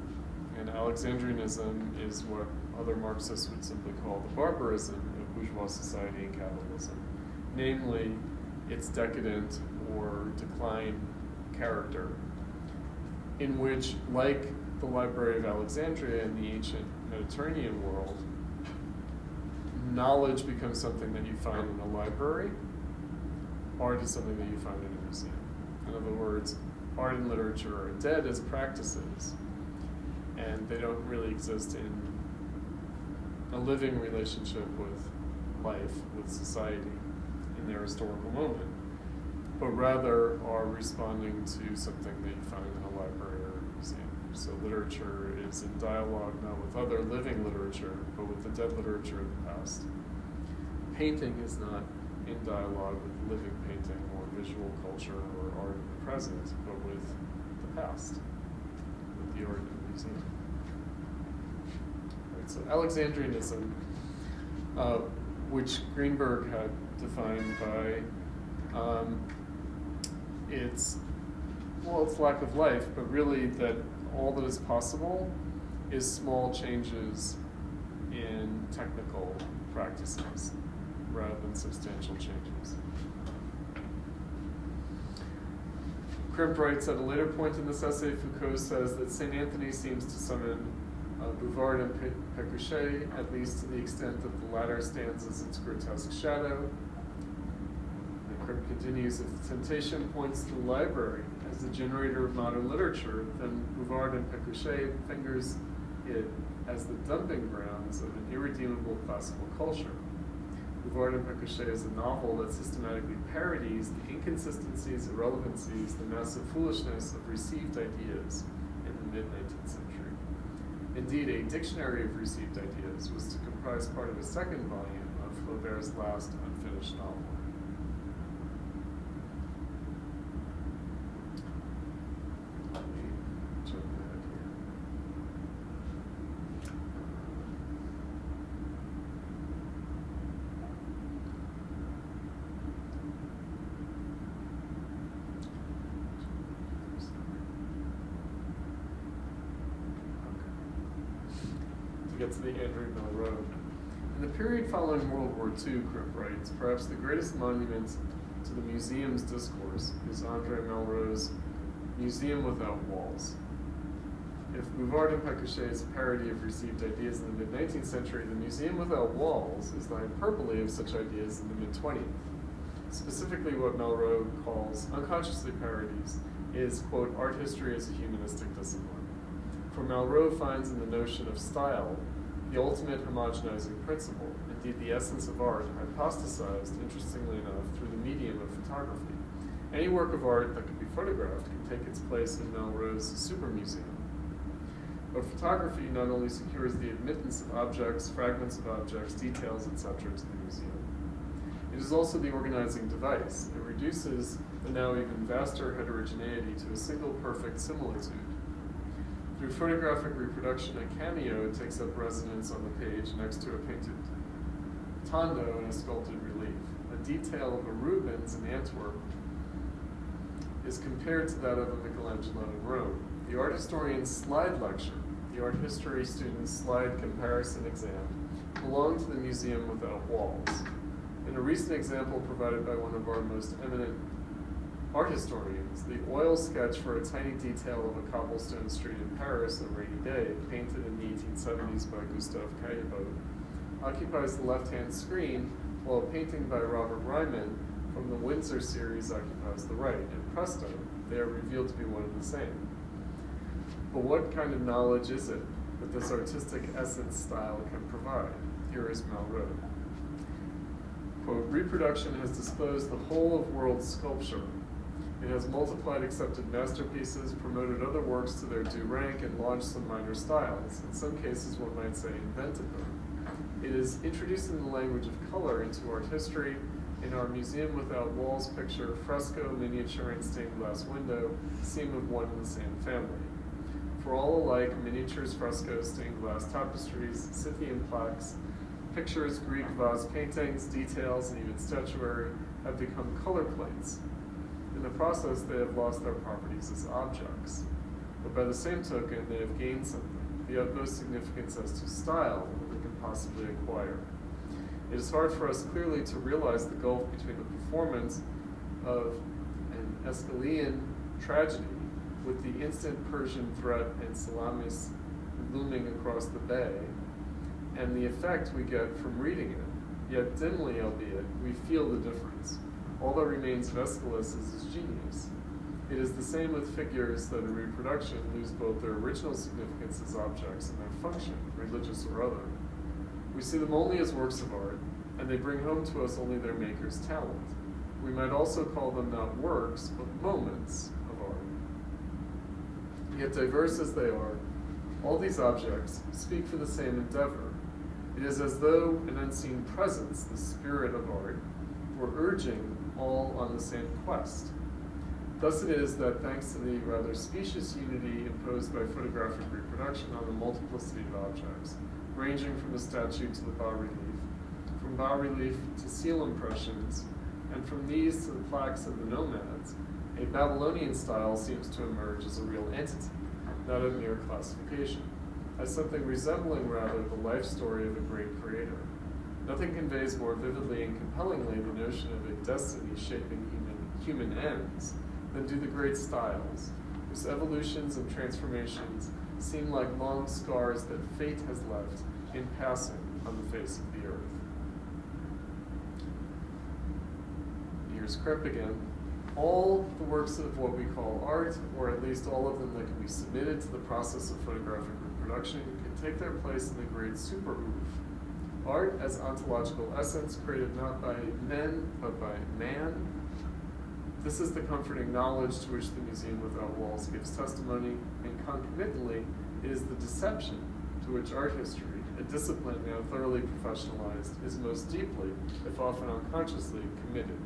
And Alexandrianism is what other Marxists would simply call the barbarism of bourgeois society and capitalism. Namely, its decadent or decline character, in which, like the Library of Alexandria in the ancient Mediterranean world, knowledge becomes something that you find in a library, art is something that you find in a museum. In other words, art and literature are dead as practices, and they don't really exist in a living relationship with life, with society in their historical moment, but rather are responding to something that you find in a library or a museum. So literature is in dialogue not with other living literature, but with the dead literature of the past. Painting is not in dialogue with living painting or visual culture or art of the present, but with the past, with the art of the museum. Right, so Alexandrianism, which Greenberg had defined by its lack of life, but really that all that is possible is small changes in technical practices rather than substantial changes. Crimp writes, at a later point in this essay, Foucault says that St. Anthony seems to summon Bouvard and Pécuchet, at least to the extent that the latter stands as its grotesque shadow. And Crimp continues, if the temptation points to the library as the generator of modern literature, then Bouvard and Pécuchet fingers it as the dumping grounds of an irredeemable classical culture. Bouvard and Pécuchet is a novel that systematically parodies the inconsistencies, irrelevancies, the massive foolishness of received ideas in the mid-19th century. Indeed, a dictionary of received ideas was to comprise part of a second volume of Flaubert's last unfinished novel. Let me jump ahead here. To get to the Andrew Malraux. In the period following World War II, Crimp writes, perhaps the greatest monument to the museum's discourse is André Malraux's Museum Without Walls. If Bouvard and Pécuchet is a parody of received ideas in the mid-19th century, the Museum Without Walls is the hyperbole of such ideas in the mid-20th. Specifically, what Malraux calls unconsciously parodies is, quote, art history as a humanistic discipline. For Malraux finds in the notion of style the ultimate homogenizing principle, indeed the essence of art, hypostasized, interestingly enough, through the medium of photography. Any work of art that can be photographed can take its place in Malraux's super museum. But photography not only secures the admittance of objects, fragments of objects, details, etc. to the museum, it is also the organizing device. It reduces the now even vaster heterogeneity to a single perfect similitude. Through photographic reproduction, a cameo takes up residence on the page next to a painted tondo and a sculpted relief. A detail of a Rubens in Antwerp is compared to that of a Michelangelo in Rome. The art historian's slide lecture, the art history student's slide comparison exam, belong to the Museum Without Walls. In a recent example provided by one of our most eminent art historians, the oil sketch for a tiny detail of a cobblestone street in Paris, a rainy day, painted in the 1870s by Gustave Caillebotte, occupies the left-hand screen, while a painting by Robert Ryman from the Windsor series occupies the right. And presto, they are revealed to be one and the same. But what kind of knowledge is it that this artistic essence style can provide? Here is Malraux. Quote, reproduction has disclosed the whole of world sculpture. It has multiplied accepted masterpieces, promoted other works to their due rank, and launched some minor styles. In some cases, one might say invented them. It is introducing the language of color into art history. In our Museum Without Walls picture, fresco, miniature, and stained glass window seem of one and the same family. For all alike, miniatures, frescoes, stained glass tapestries, Scythian plaques, pictures, Greek vase paintings, details, and even statuary have become color plates. In the process, they have lost their properties as objects. But by the same token, they have gained something, the utmost significance as to style that they can possibly acquire. It is hard for us clearly to realize the gulf between the performance of an Aeschylean tragedy with the instant Persian threat and Salamis looming across the bay, and the effect we get from reading it. Yet dimly, albeit, we feel the difference. All that remains of Aeschylus is his genius. It is the same with figures that in reproduction lose both their original significance as objects and their function, religious or other. We see them only as works of art, and they bring home to us only their maker's talent. We might also call them not works, but moments of art. Yet diverse as they are, all these objects speak for the same endeavor. It is as though an unseen presence, the spirit of art, were urging all on the same quest. Thus it is that thanks to the rather specious unity imposed by photographic reproduction on a multiplicity of objects, ranging from the statue to the bas-relief, from bas-relief to seal impressions, and from these to the plaques of the nomads, a Babylonian style seems to emerge as a real entity, not a mere classification, as something resembling rather the life story of a great creator. Nothing conveys more vividly and compellingly the notion of a destiny shaping human ends than do the great styles, whose evolutions and transformations seem like long scars that fate has left in passing on the face of the earth. Here's Crimp again. All the works of what we call art, or at least all of them that can be submitted to the process of photographic reproduction, can take their place in the great super-oeuvre. Art as ontological essence created not by men, but by man. This is the comforting knowledge to which the Museum Without Walls gives testimony, and concomitantly, it is the deception to which art history, a discipline now thoroughly professionalized, is most deeply, if often unconsciously, committed.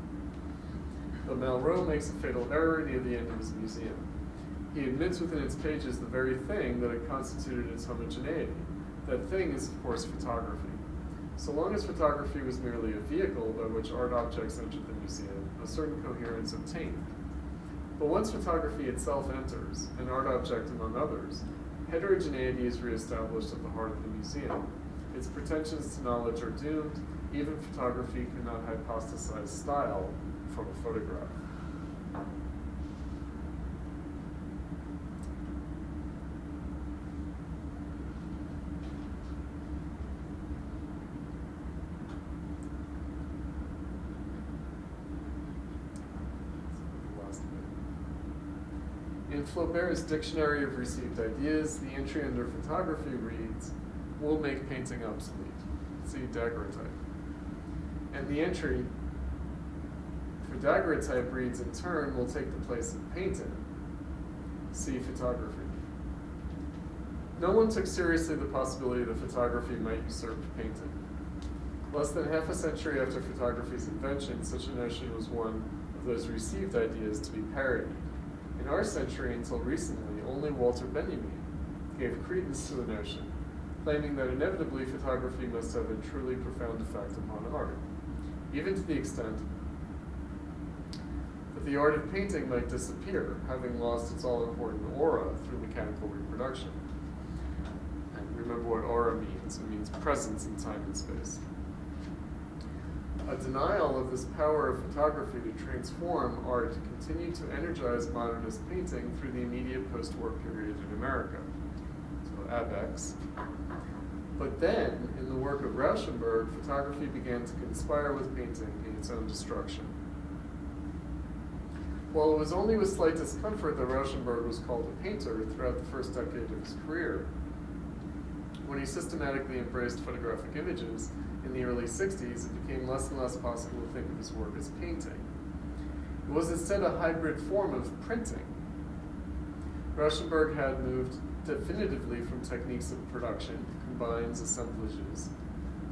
But Malraux makes a fatal error near the end of his museum. He admits within its pages the very thing that had constituted its homogeneity. That thing is, of course, photography. So long as photography was merely a vehicle by which art objects entered the museum, a certain coherence obtained. But once photography itself enters, an art object among others, heterogeneity is reestablished at the heart of the museum. Its pretensions to knowledge are doomed. Even photography cannot hypostasize style from a photograph. In Flaubert's Dictionary of Received Ideas, the entry under photography reads, "will make painting obsolete." See daguerreotype. And the entry for daguerreotype reads, in turn, will take the place of painting. See photography. No one took seriously the possibility that photography might usurp painting. Less than half a century after photography's invention, such a notion was one of those received ideas to be parodied. In our century, until recently, only Walter Benjamin gave credence to the notion, claiming that inevitably photography must have a truly profound effect upon art, even to the extent that the art of painting might disappear, having lost its all-important aura through mechanical reproduction. And remember what aura means. It means presence in time and space. A denial of this power of photography to transform art continued to energize modernist painting through the immediate post-war period in America, so ABEX. But then, in the work of Rauschenberg, photography began to conspire with painting in its own destruction. While it was only with slight discomfort that Rauschenberg was called a painter throughout the first decade of his career, when he systematically embraced photographic images, in the early 60s, it became less and less possible to think of his work as painting. It was instead a hybrid form of printing. Rauschenberg had moved definitively from techniques of production, combines, assemblages,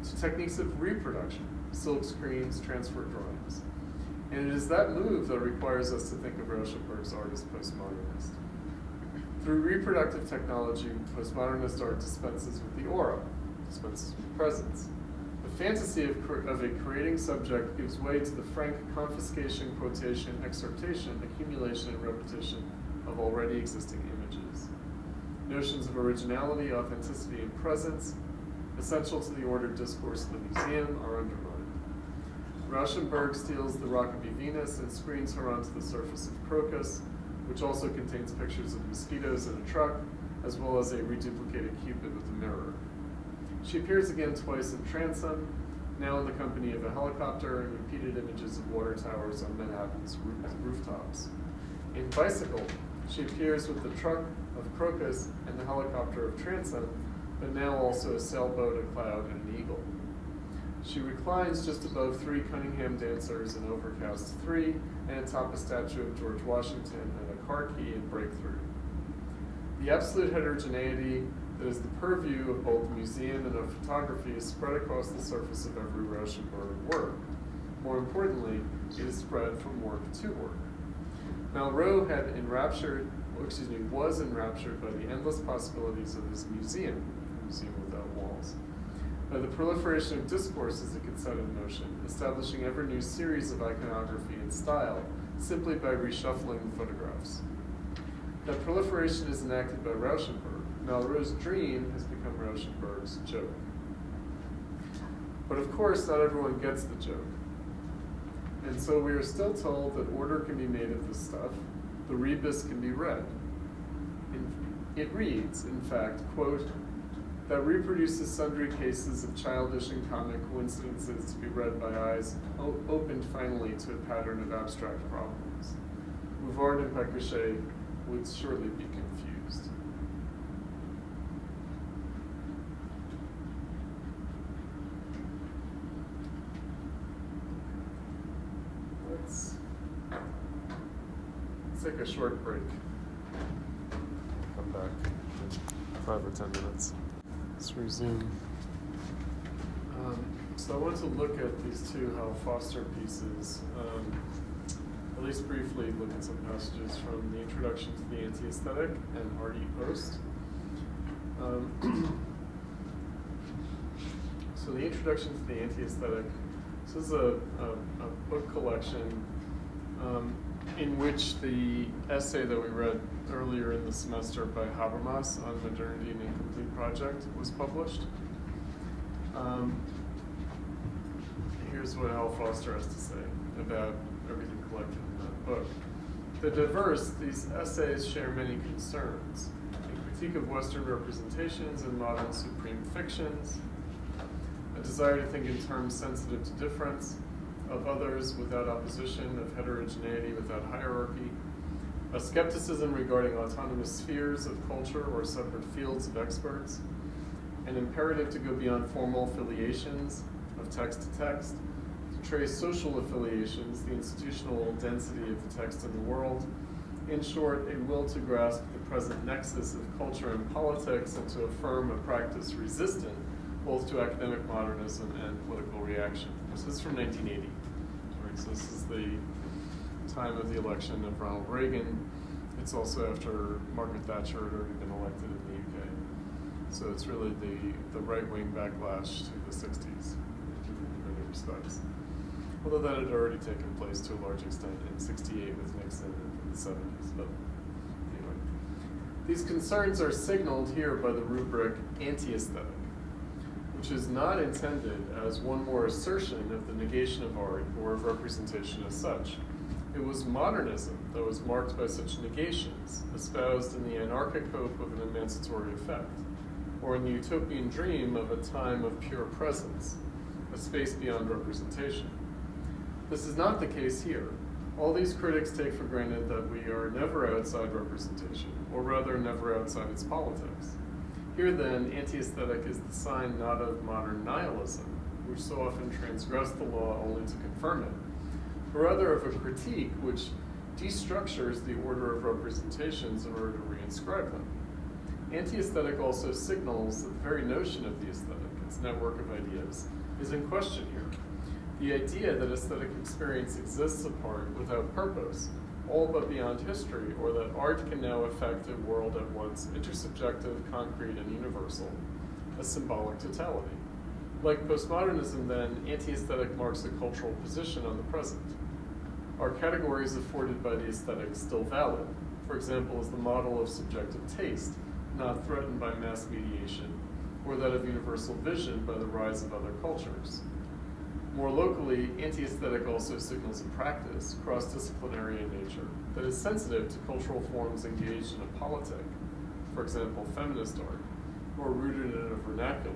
to techniques of reproduction, silk screens, transfer drawings. And it is that move that requires us to think of Rauschenberg's art as postmodernist. Through reproductive technology, postmodernist art dispenses with the aura, dispenses with presence. The fantasy of a creating subject gives way to the frank confiscation, quotation, excerptation, accumulation, and repetition of already existing images. Notions of originality, authenticity, and presence, essential to the ordered discourse of the museum, are undermined. Rauschenberg steals the Rokeby Venus and screens her onto the surface of Crocus, which also contains pictures of mosquitoes in a truck, as well as a reduplicated Cupid with a mirror. She appears again twice in Transom, now in the company of a helicopter, and repeated images of water towers on Manhattan's rooftops. In Bicycle, she appears with the truck of Crocus and the helicopter of Transom, but now also a sailboat, a cloud, and an eagle. She reclines just above 3 Cunningham dancers in Overcast 3, and atop a statue of George Washington and a car key in Breakthrough. The absolute heterogeneity that is the purview of both museum and of photography is spread across the surface of every Rauschenberg work. More importantly, it is spread from work to work. Malraux was enraptured by the endless possibilities of his museum without walls, by the proliferation of discourses it could set in motion, establishing ever new series of iconography and style simply by reshuffling the photographs. That proliferation is enacted by Rauschenberg. Malraux's dream has become Rauschenberg's joke. But of course, not everyone gets the joke. And so we are still told that order can be made of this stuff. The rebus can be read. It reads, in fact, quote, that reproduces sundry cases of childish and comic coincidences to be read by eyes opened finally to a pattern of abstract problems. Bouvard and Pécuchet would surely be confused. Let's take a short break. Come back in 5 or 10 minutes. Let's resume. So I want to look at these 2 Hal Foster pieces, at least briefly look at some passages from the Introduction to the Anti-Aesthetic and Valery-Proust. So the Introduction to the Anti-Aesthetic, this is a book collection in which the essay that we read earlier in the semester by Habermas on Modernity and Incomplete Project was published. Here's what Hal Foster has to say about everything collected in that book. These essays share many concerns. A critique of Western representations and modern supreme fictions, a desire to think in terms sensitive to difference, of others without opposition, of heterogeneity without hierarchy, a skepticism regarding autonomous spheres of culture or separate fields of experts, an imperative to go beyond formal affiliations of text to text, to trace social affiliations, the institutional density of the text in the world, in short, a will to grasp the present nexus of culture and politics and to affirm a practice resistant both to academic modernism and political reaction. This is from 1980. Right, so this is the time of the election of Ronald Reagan. It's also after Margaret Thatcher had already been elected in the UK. So it's really the right-wing backlash to the 60s in many respects. Although that had already taken place to a large extent in 68 with Nixon and in the 70s. But anyway, these concerns are signaled here by the rubric anti-aesthetic, which is not intended as one more assertion of the negation of art or of representation as such. It was modernism that was marked by such negations, espoused in the anarchic hope of an emancipatory effect, or in the utopian dream of a time of pure presence, a space beyond representation. This is not the case here. All these critics take for granted that we are never outside representation, or rather never outside its politics. Here then, anti-aesthetic is the sign not of modern nihilism, which so often transgressed the law only to confirm it, but rather of a critique which destructures the order of representations in order to reinscribe them. Anti-aesthetic also signals that the very notion of the aesthetic, its network of ideas, is in question here. The idea that aesthetic experience exists apart, without purpose, all but beyond history, or that art can now affect a world at once intersubjective, concrete, and universal, a symbolic totality. Like postmodernism, then, anti-aesthetic marks a cultural position on the present. Are categories afforded by the aesthetic still valid? For example, is the model of subjective taste not threatened by mass mediation, or that of universal vision by the rise of other cultures? More locally, anti-aesthetic also signals a practice, cross-disciplinary in nature, that is sensitive to cultural forms engaged in a politic, for example, feminist art, or rooted in a vernacular,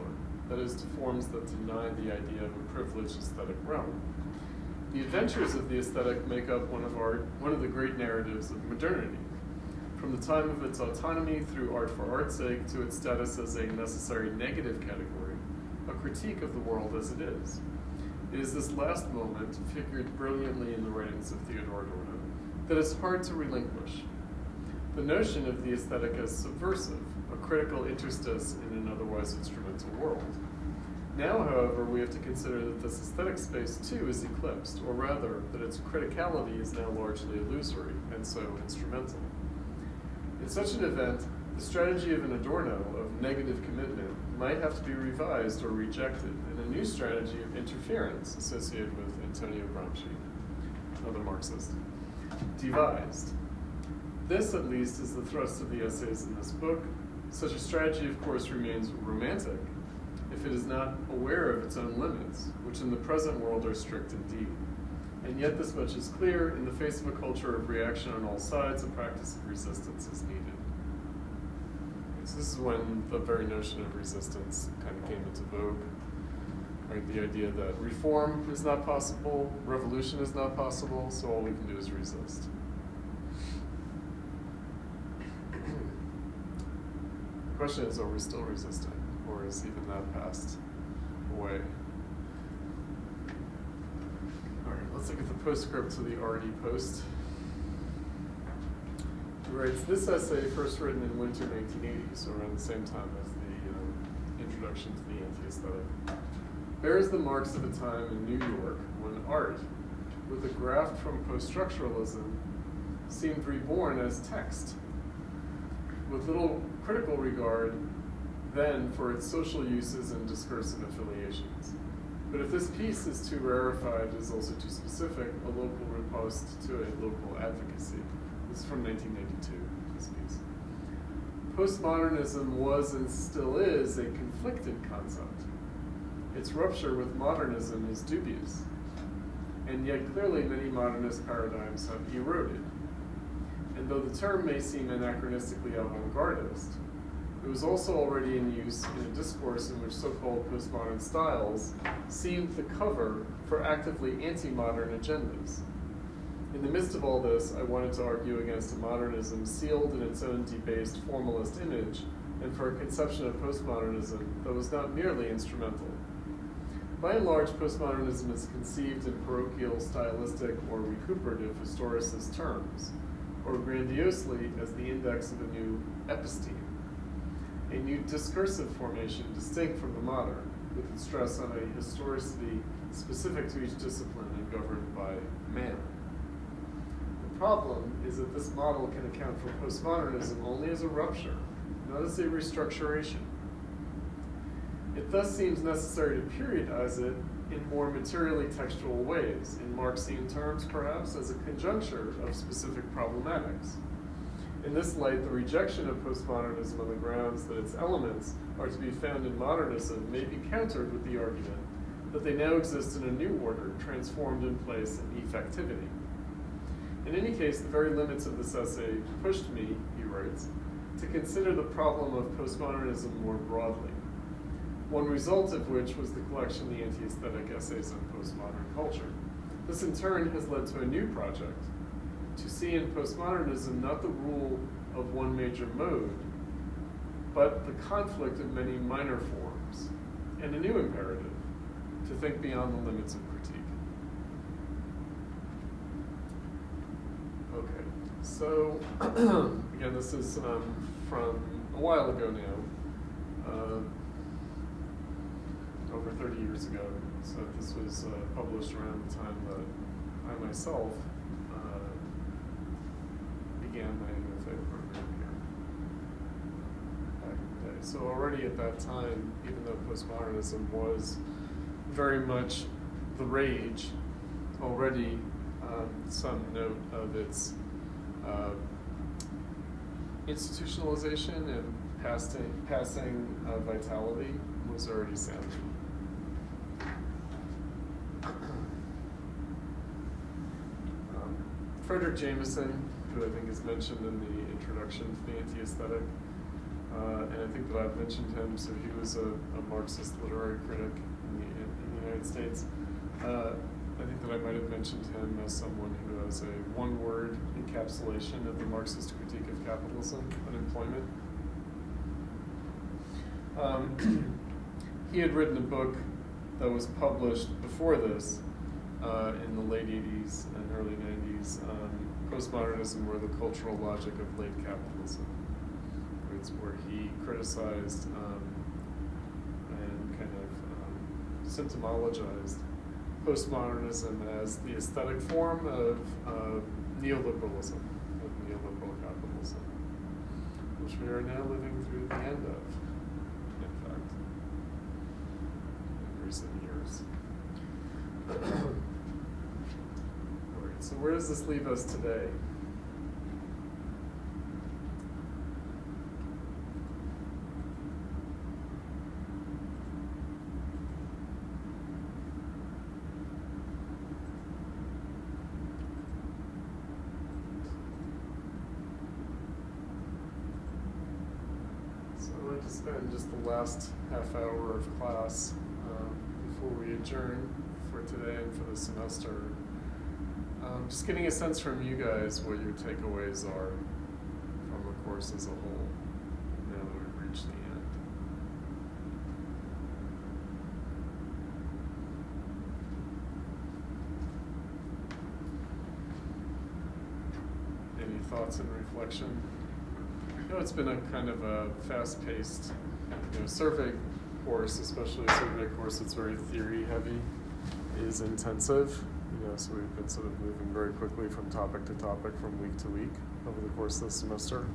that is, to forms that deny the idea of a privileged aesthetic realm. The adventures of the aesthetic make up one of the great narratives of modernity, from the time of its autonomy through art for art's sake to its status as a necessary negative category, a critique of the world as it is. It is this last moment, figured brilliantly in the writings of Theodor Adorno, that is hard to relinquish. The notion of the aesthetic as subversive, a critical interstice in an otherwise instrumental world. Now, however, we have to consider that this aesthetic space too is eclipsed, or rather, that its criticality is now largely illusory, and so instrumental. In such an event, the strategy of an Adorno of negative commitment might have to be revised or rejected, and a new strategy of interference associated with Antonio Gramsci, another Marxist, devised. This, at least, is the thrust of the essays in this book. Such a strategy, of course, remains romantic if it is not aware of its own limits, which in the present world are strict indeed. And yet this much is clear: in the face of a culture of reaction on all sides, a practice of resistance is needed. So this is when the very notion of resistance kind of came into vogue. Right? The idea that reform is not possible, revolution is not possible, so all we can do is resist. The question is, are we still resisting? Or is even that passed away? All right, let's look at the postscript to the already post. He writes, this essay, first written in winter 1980, so around the same time as the introduction to the anti-aesthetic, bears the marks of a time in New York when art, with a graft from post-structuralism, seemed reborn as text, with little critical regard then for its social uses and discursive affiliations. But if this piece is too rarefied, it is also too specific, a local riposte to a local advocacy. This is from 1992, this piece. Postmodernism was and still is a conflicted concept. Its rupture with modernism is dubious. And yet clearly many modernist paradigms have eroded. And though the term may seem anachronistically avant-gardist, it was also already in use in a discourse in which so-called postmodern styles seemed the cover for actively anti-modern agendas. In the midst of all this, I wanted to argue against a modernism sealed in its own debased formalist image, and for a conception of postmodernism that was not merely instrumental. By and large, postmodernism is conceived in parochial, stylistic, or recuperative historicist terms, or grandiosely as the index of a new episteme, a new discursive formation distinct from the modern, with its stress on a historicity specific to each discipline and governed by man. The problem is that this model can account for postmodernism only as a rupture, not as a restructuration. It thus seems necessary to periodize it in more materially textual ways, in Marxian terms perhaps, as a conjuncture of specific problematics. In this light, the rejection of postmodernism on the grounds that its elements are to be found in modernism may be countered with the argument that they now exist in a new order, transformed in place in effectivity. In any case, the very limits of this essay pushed me, he writes, to consider the problem of postmodernism more broadly, one result of which was the collection The Anti-Aesthetic Essays on Postmodern Culture. This in turn has led to a new project, to see in postmodernism not the rule of one major mode, but the conflict of many minor forms, and a new imperative, to think beyond the limits of critique. Okay, so again, this is from a while ago now, over 30 years ago. So this was published around the time that I myself began my MFA program here back in the day. So already at that time, even though postmodernism was very much the rage, already some note of its institutionalization and passing vitality was already sounding. Frederick Jameson, who I think is mentioned in the introduction to the anti-aesthetic, and I think that I've mentioned him, so he was a Marxist literary critic in the United States. I think that I might have mentioned him as someone who has a one-word encapsulation of the Marxist critique of capitalism, unemployment. He had written a book that was published before this in the late 80s and early 90s, Postmodernism, or the Cultural Logic of Late Capitalism. It's where he criticized and kind of symptomologized postmodernism as the aesthetic form of neoliberalism, of neoliberal capitalism, which we are now living through the end of, in fact, in recent years. All right, so where does this leave us today? Spend just the last half hour of class before we adjourn for today and for the semester. Just getting a sense from you guys what your takeaways are from the course as a whole, now that we've reached the end. Any thoughts and reflection? I know it's been a kind of a fast-paced, survey course, especially a survey course that's very theory-heavy, is intensive. So we've been sort of moving very quickly from topic to topic, from week to week over the course of the semester.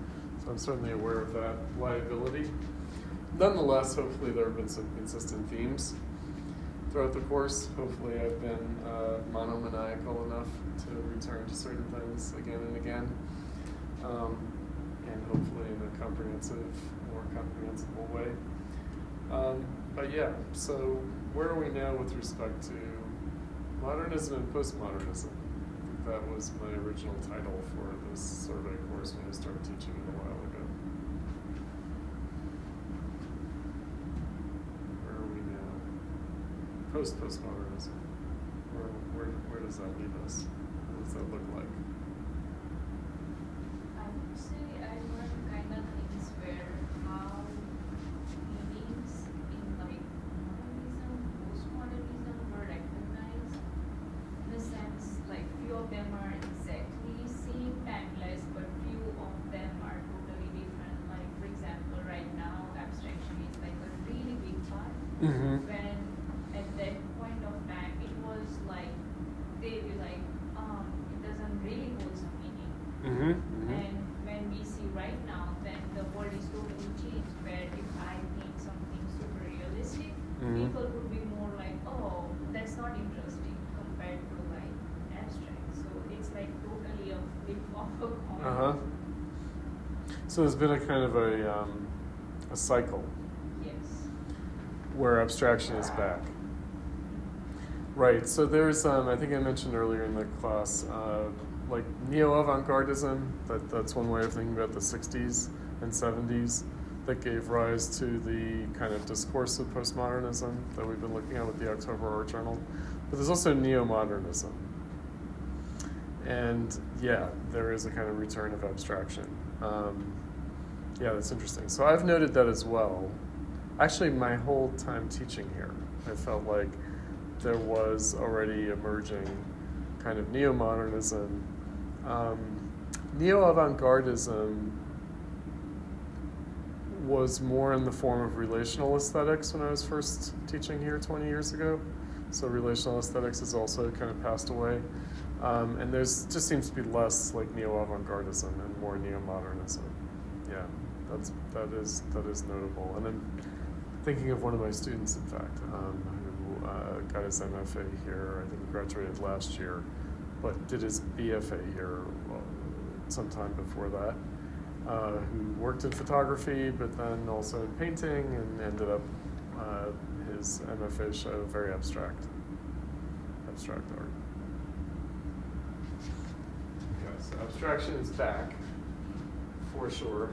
So I'm certainly aware of that liability. Nonetheless, hopefully there have been some consistent themes throughout the course. Hopefully I've been monomaniacal enough to return to certain things again and again. And hopefully in a more comprehensible way. But yeah, so where are we now with respect to modernism and postmodernism? I think that was my original title for this survey course when I started teaching it a while ago. Where are we now? Postmodernism. Where does that leave us? What does that look like? I would say I learned kind of things where how meanings in like modernism, postmodernism were recognized. In a sense, like few of them are exactly same, timeless, but few of them are totally different. Like for example, right now abstraction is like a really big part. Mm-hmm. When at that point of time it was like they were like, it doesn't really hold some meaning. Mm-hmm. Mm-hmm. And when we see right now, then the world is totally changed, where if I think something super realistic, Mm-hmm. people would be more like, oh, that's not interesting compared to like abstract. So it's like totally a flip of a coin. Uh-huh. So there's been a kind of a cycle Yes. where abstraction is back. Right, so there's, I think I mentioned earlier in the class, like neo-avant-gardism, that's one way of thinking about the 60s and 70s that gave rise to the kind of discourse of postmodernism that we've been looking at with the October Art Journal. But there's also neo-modernism. And yeah, there is a kind of return of abstraction. Yeah, that's interesting. So I've noted that as well. Actually, my whole time teaching here, I felt like there was already emerging kind of neo-modernism. Neo-avant-gardism was more in the form of relational aesthetics when I was first teaching here 20 years ago. So relational aesthetics has also kind of passed away. And there's just seems to be less like neo-avant-gardism and more neo-modernism. Yeah, that is notable. And I'm thinking of one of my students, in fact, who got his MFA here. I think he graduated last year, but did his BFA here sometime before that. Who worked in photography, but then also in painting, and ended up his MFA show very abstract art. Okay, so abstraction is back for sure.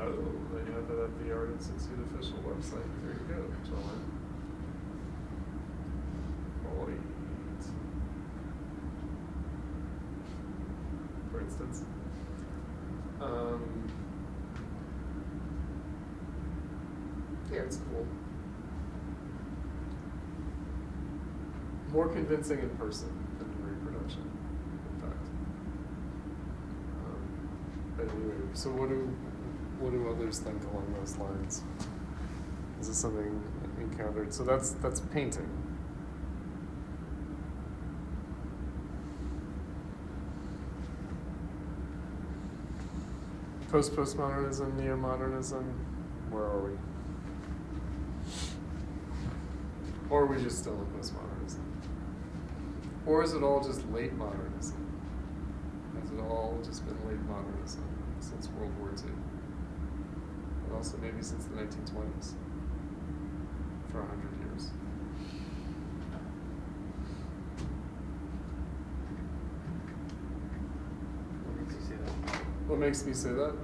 Oh, they have it at the Art Institute official website. There you go, John. Right. For instance. Yeah, it's cool. More convincing in person than in reproduction, in fact. But anyway, so what do others think along those lines? Is this something encountered? So that's painting. Postmodernism, neo-modernism, where are we? Or are we just still in postmodernism? Or is it all just late modernism? Has it all just been late modernism since World War II? But also maybe since the 1920s, for 100 years. What makes you say that? What makes me say that?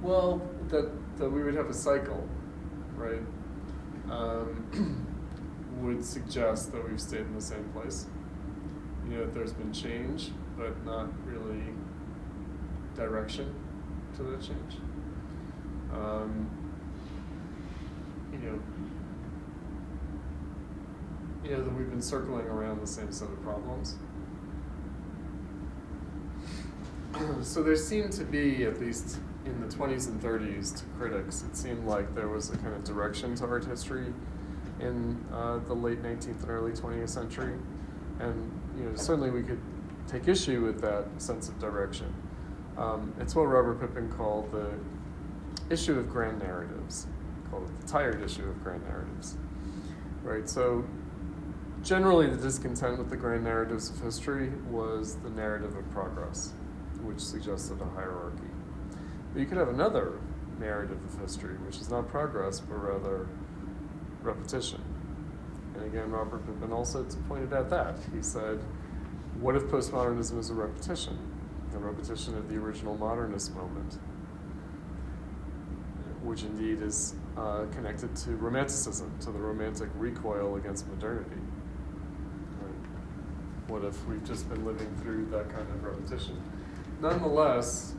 Well, that we would have a cycle, right? Would suggest that we've stayed in the same place. You know, that there's been change, but not really direction to that change. You know that we've been circling around the same set of problems. So there seemed to be, at least in the 20s and 30s, to critics, it seemed like there was a kind of direction to art history in the late 19th and early 20th century. And certainly we could take issue with that sense of direction. It's what Robert Pippin called the issue of grand narratives, called it the tired issue of grand narratives. Right, so generally the discontent with the grand narratives of history was the narrative of progress, which suggested a hierarchy. But you could have another narrative of history, which is not progress, but rather repetition. And again, Robert Pippin also pointed out that. He said, what if postmodernism is a repetition of the original modernist moment, which indeed is connected to romanticism, to the romantic recoil against modernity. Right? What if we've just been living through that kind of repetition? Nonetheless,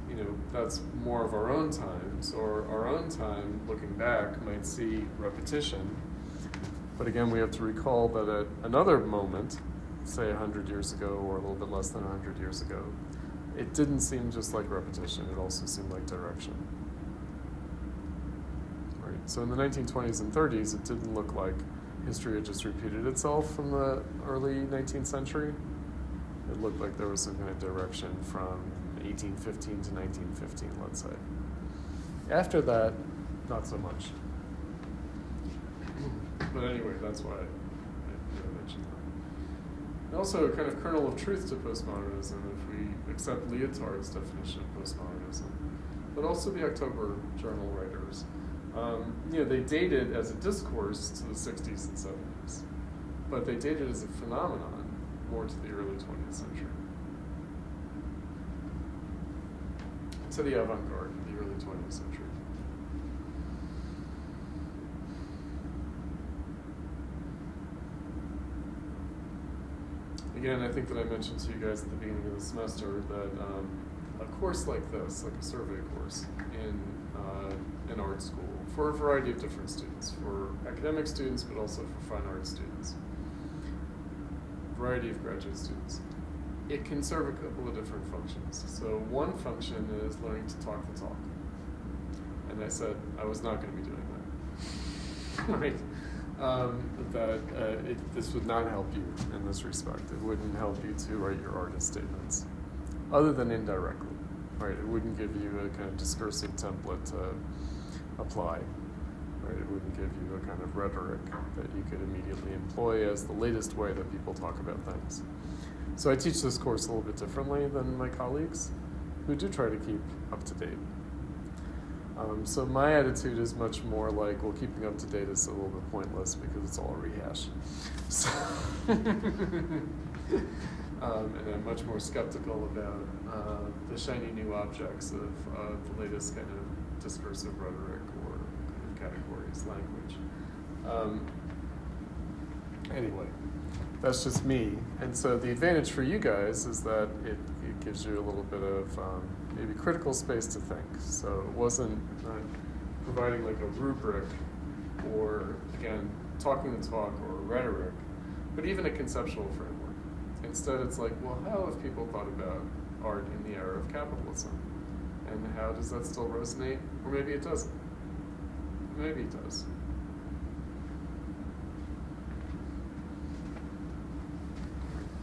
that's more of our own times, or our own time, looking back, might see repetition. But again, we have to recall that at another moment, say 100 years ago, or a little bit less than 100 years ago, it didn't seem just like repetition, it also seemed like direction. Right? So in the 1920s and 30s, it didn't look like history had just repeated itself from the early 19th century. It looked like there was some kind of direction from 1815 to 1915, let's say. After that, not so much. But anyway, that's why I mentioned that. And also a kind of kernel of truth to postmodernism, if we accept Lyotard's definition of postmodernism, but also the October Journal writers. They dated as a discourse to the 60s and 70s, but they dated as a phenomenon more to the early 20th century. To the avant-garde of the early 20th century. Again, I think that I mentioned to you guys at the beginning of the semester that a course like this, like a survey course in art school, for a variety of different students, for academic students, but also for fine art students, variety of graduate students, it can serve a couple of different functions. So one function is learning to talk the talk. And I said I was not going to be doing that. Right? This would not help you in this respect. It wouldn't help you to write your artist statements, other than indirectly. Right? It wouldn't give you a kind of discursive template to apply. Right? It wouldn't give you a kind of rhetoric that you could immediately employ as the latest way that people talk about things. So I teach this course a little bit differently than my colleagues, who do try to keep up to date. So my attitude is much more like, well, keeping up to date is a little bit pointless because it's all a rehash. So and I'm much more skeptical about the shiny new objects of the latest kind of discursive rhetoric or kind of categories language. Anyway, that's just me. And so the advantage for you guys is that it gives you a little bit of maybe critical space to think. So it wasn't providing like a rubric or, again, talking the talk or rhetoric, but even a conceptual framework. Instead, it's like, well, how have people thought about art in the era of capitalism? And how does that still resonate? Or maybe it doesn't. Maybe it does.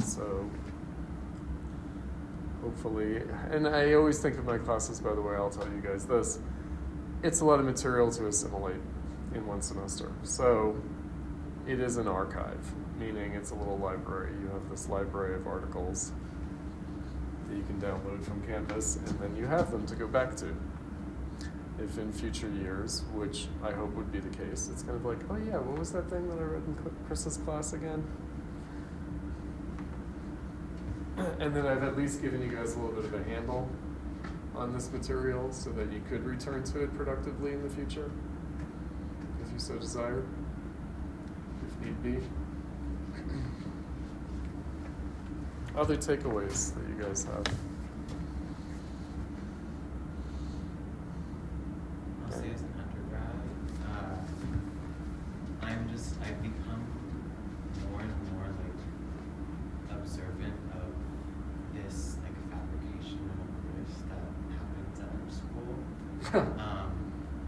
So, hopefully, and I always think of my classes, by the way, I'll tell you guys this, it's a lot of material to assimilate in one semester. So, it is an archive, meaning it's a little library. You have this library of articles that you can download from Canvas, and then you have them to go back to. If in future years, which I hope would be the case, it's kind of like, oh yeah, what was that thing that I read in Chris's class again? And then I've at least given you guys a little bit of a handle on this material so that you could return to it productively in the future, if you so desire, if need be. Other takeaways that you guys have? I'll say as an undergrad, I've become more and more like observant of this like fabrication of English that happens at our school.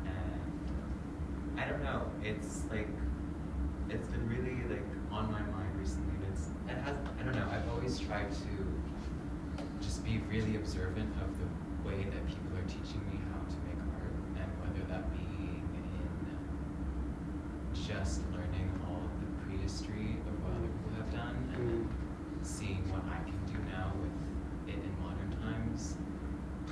And I don't know, it's been really like on my mind recently. I don't know, I've always tried to just be really observant of the way that people are teaching me how to make art, and whether that be in just learning all of the prehistory of what other people have done, and then seeing what I can do now with it in modern times.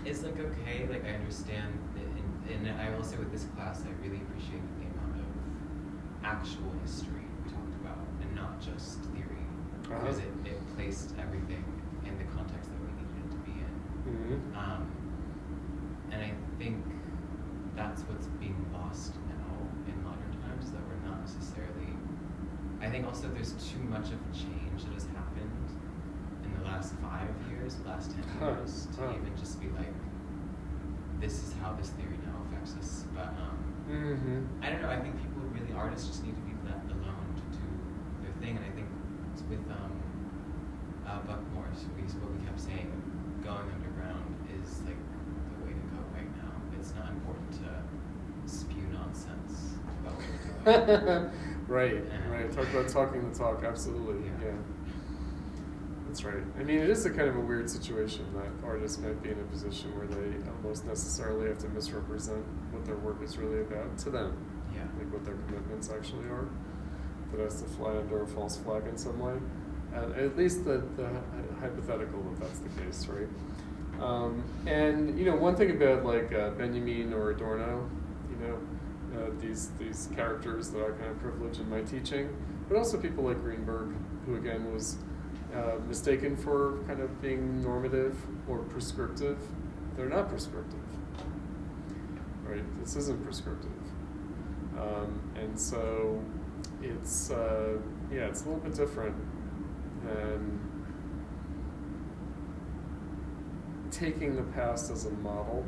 It's like, okay, like I understand it, and I will say with this class, I really appreciate the amount of actual history we talked about, and not just theory. Because it placed everything in the context that we needed it to be in. And I think that's what's being lost now in modern times, that we're not necessarily... I think also there's too much of change that has happened in the last 5 years, last 10 years, to even just be like, this is how this theory now affects us. But I don't know, I think artists just need to be let alone to do their thing, and I think with Buckmore, what we kept saying, going underground is like the way to go right now. It's not important to spew nonsense about what we're doing. Right. Talk about talking the talk, absolutely. Yeah. That's right. I mean, it is a kind of a weird situation that artists might be in a position where they almost necessarily have to misrepresent what their work is really about to them. Yeah. Like what their commitments actually are. That has to fly under a false flag in some way. At least the hypothetical that that's the case, right? And one thing about like Benjamin or Adorno, these characters that I kind of privilege in my teaching, but also people like Greenberg, who again was mistaken for kind of being normative or prescriptive. They're not prescriptive, right? This isn't prescriptive, and so it's it's a little bit different than taking the past as a model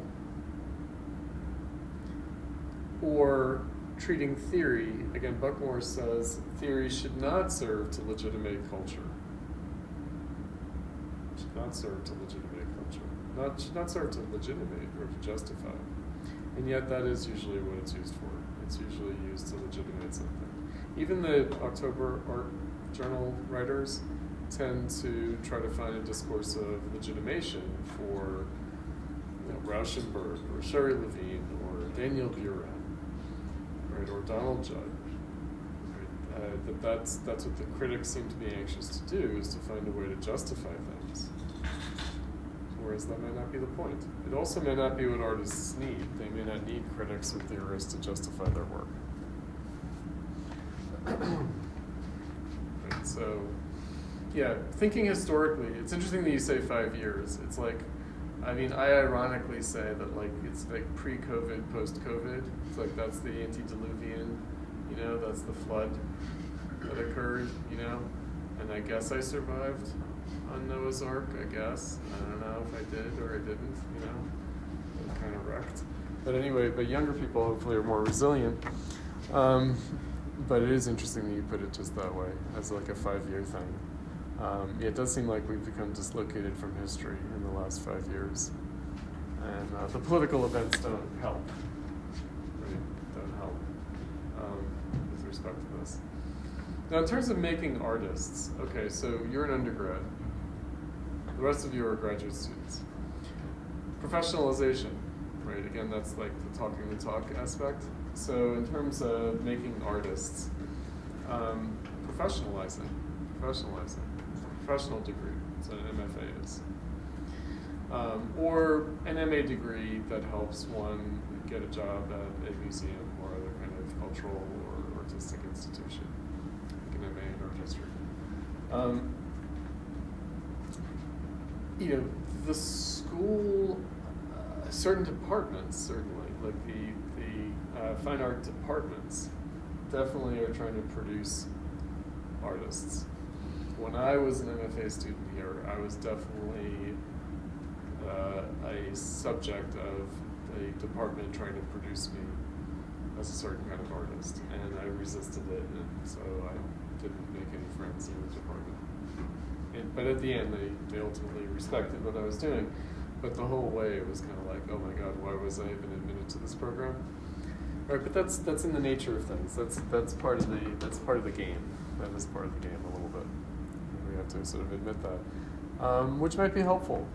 or treating theory. Again, Buckmore says theory should not serve to legitimate culture. Should not serve to legitimate culture. Should not serve to legitimate or to justify. And yet that is usually what it's used for. It's usually used to legitimate something. Even the October Art Journal writers tend to try to find a discourse of legitimation for Rauschenberg or Sherry Levine or Daniel Buren, right, or Donald Judd. Right? That's what the critics seem to be anxious to do, is to find a way to justify things. Whereas that may not be the point. It also may not be what artists need. They may not need critics or theorists to justify their work. Right, so, thinking historically, it's interesting that you say 5 years. It's like, I mean, I ironically say that like it's like pre-COVID, post-COVID. It's like that's the antediluvian, that's the flood that occurred, and I guess I survived on Noah's Ark, I guess. I don't know if I did or I didn't, I'm kind of wrecked. But anyway, younger people hopefully are more resilient. But it is interesting that you put it just that way, as like a 5-year thing. It does seem like we've become dislocated from history in the last 5 years. And the political events don't help. Right? Don't help with respect to this. Now, in terms of making artists, okay, so you're an undergrad. The rest of you are graduate students. Professionalization, right? Again, that's like the talking the talk aspect. So in terms of making artists, professionalizing, professional degree, so an MFA is. Or an MA degree that helps one get a job at a museum or other kind of cultural or artistic institution, like an MA in art history. The school, certain departments, certainly, like the fine art departments, definitely are trying to produce artists. When I was an MFA student here, I was definitely a subject of the department trying to produce me as a certain kind of artist, and I resisted it, and so I didn't make any friends in the department. But at the end, they ultimately respected what I was doing. But the whole way, it was kind of like, oh my God, why was I even admitted to this program? Right, but that's in the nature of things. That's part of the game. That is part of the game a little bit. We have to sort of admit that, which might be helpful.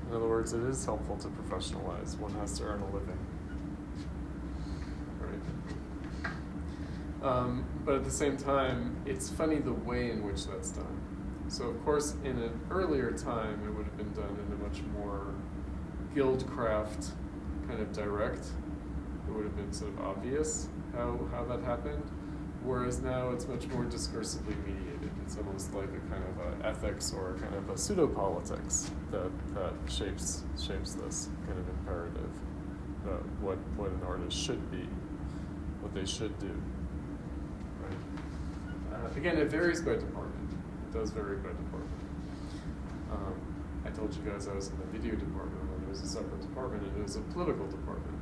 In other words, it is helpful to professionalize. One has to earn a living. Right. But at the same time, it's funny the way in which that's done. So of course, in an earlier time, it would have been done in a much more guildcraft kind of direct. It would have been sort of obvious how that happened. Whereas now it's much more discursively mediated. It's almost like a kind of a ethics or a kind of a pseudo-politics that shapes this kind of imperative about what an artist should be, what they should do. Right? Again, it varies by department. It does vary by department. I told you guys I was in the video department when it was a separate department, and it was a political department.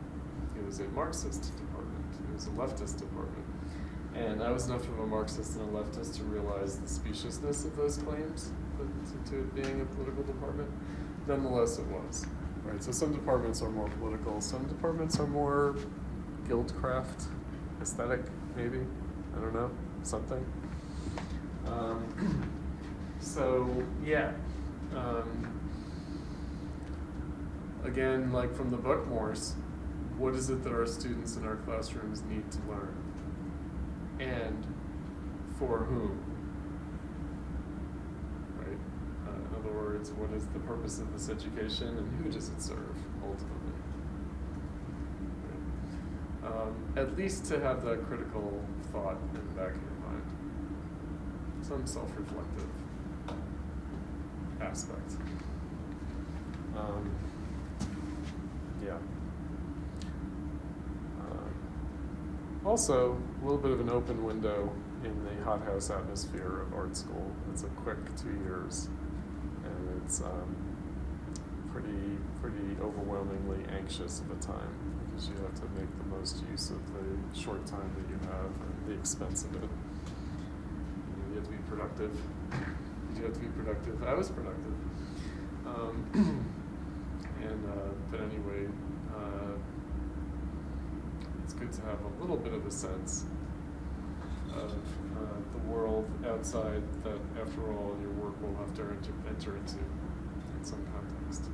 It was a Marxist department. It was a leftist department. And I was enough of a Marxist and a leftist to realize the speciousness of those claims to it being a political department. Nonetheless, it was. Right. So some departments are more political. Some departments are more guildcraft, aesthetic, maybe. I don't know. Something. So yeah. Again, like from the Bookmores, what is it that our students in our classrooms need to learn? And for whom? Right? In other words, what is the purpose of this education and who does it serve, ultimately? Right? At least to have that critical thought in the back of your mind. Some self-reflective aspect. Yeah. Also, a little bit of an open window in the hothouse atmosphere of art school. It's a quick 2 years, and it's pretty overwhelmingly anxious at the time because you have to make the most use of the short time that you have and the expense of it. You have to be productive. You have to be productive. I was productive. But anyway, it's good to have a little bit of a sense of the world outside that, after all, your work will have to enter into in some context.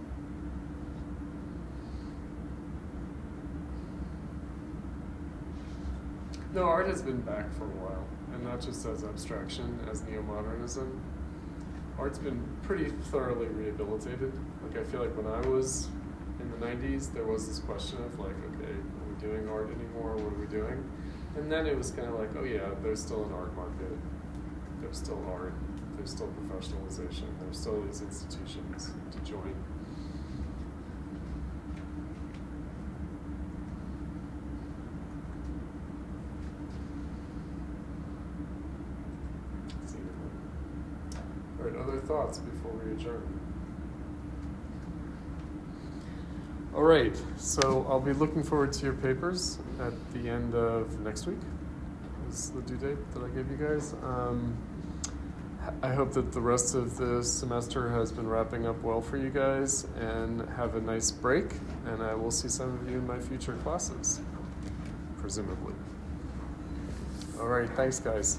No, art has been back for a while, and not just as abstraction, as neo-modernism. Art's been pretty thoroughly rehabilitated. Like, I feel like when I was in the 90s, there was this question of like, okay, are we doing art anymore? What are we doing? And then it was kind of like, oh yeah, there's still an art market. There's still art. There's still professionalization. There's still these institutions to join. adjourn. All right, so I'll be looking forward to your papers at the end of next week. Is the due date that I gave you guys. I hope that the rest of the semester has been wrapping up well for you guys, and have a nice break, and I will see some of you in my future classes, presumably. All right, thanks guys.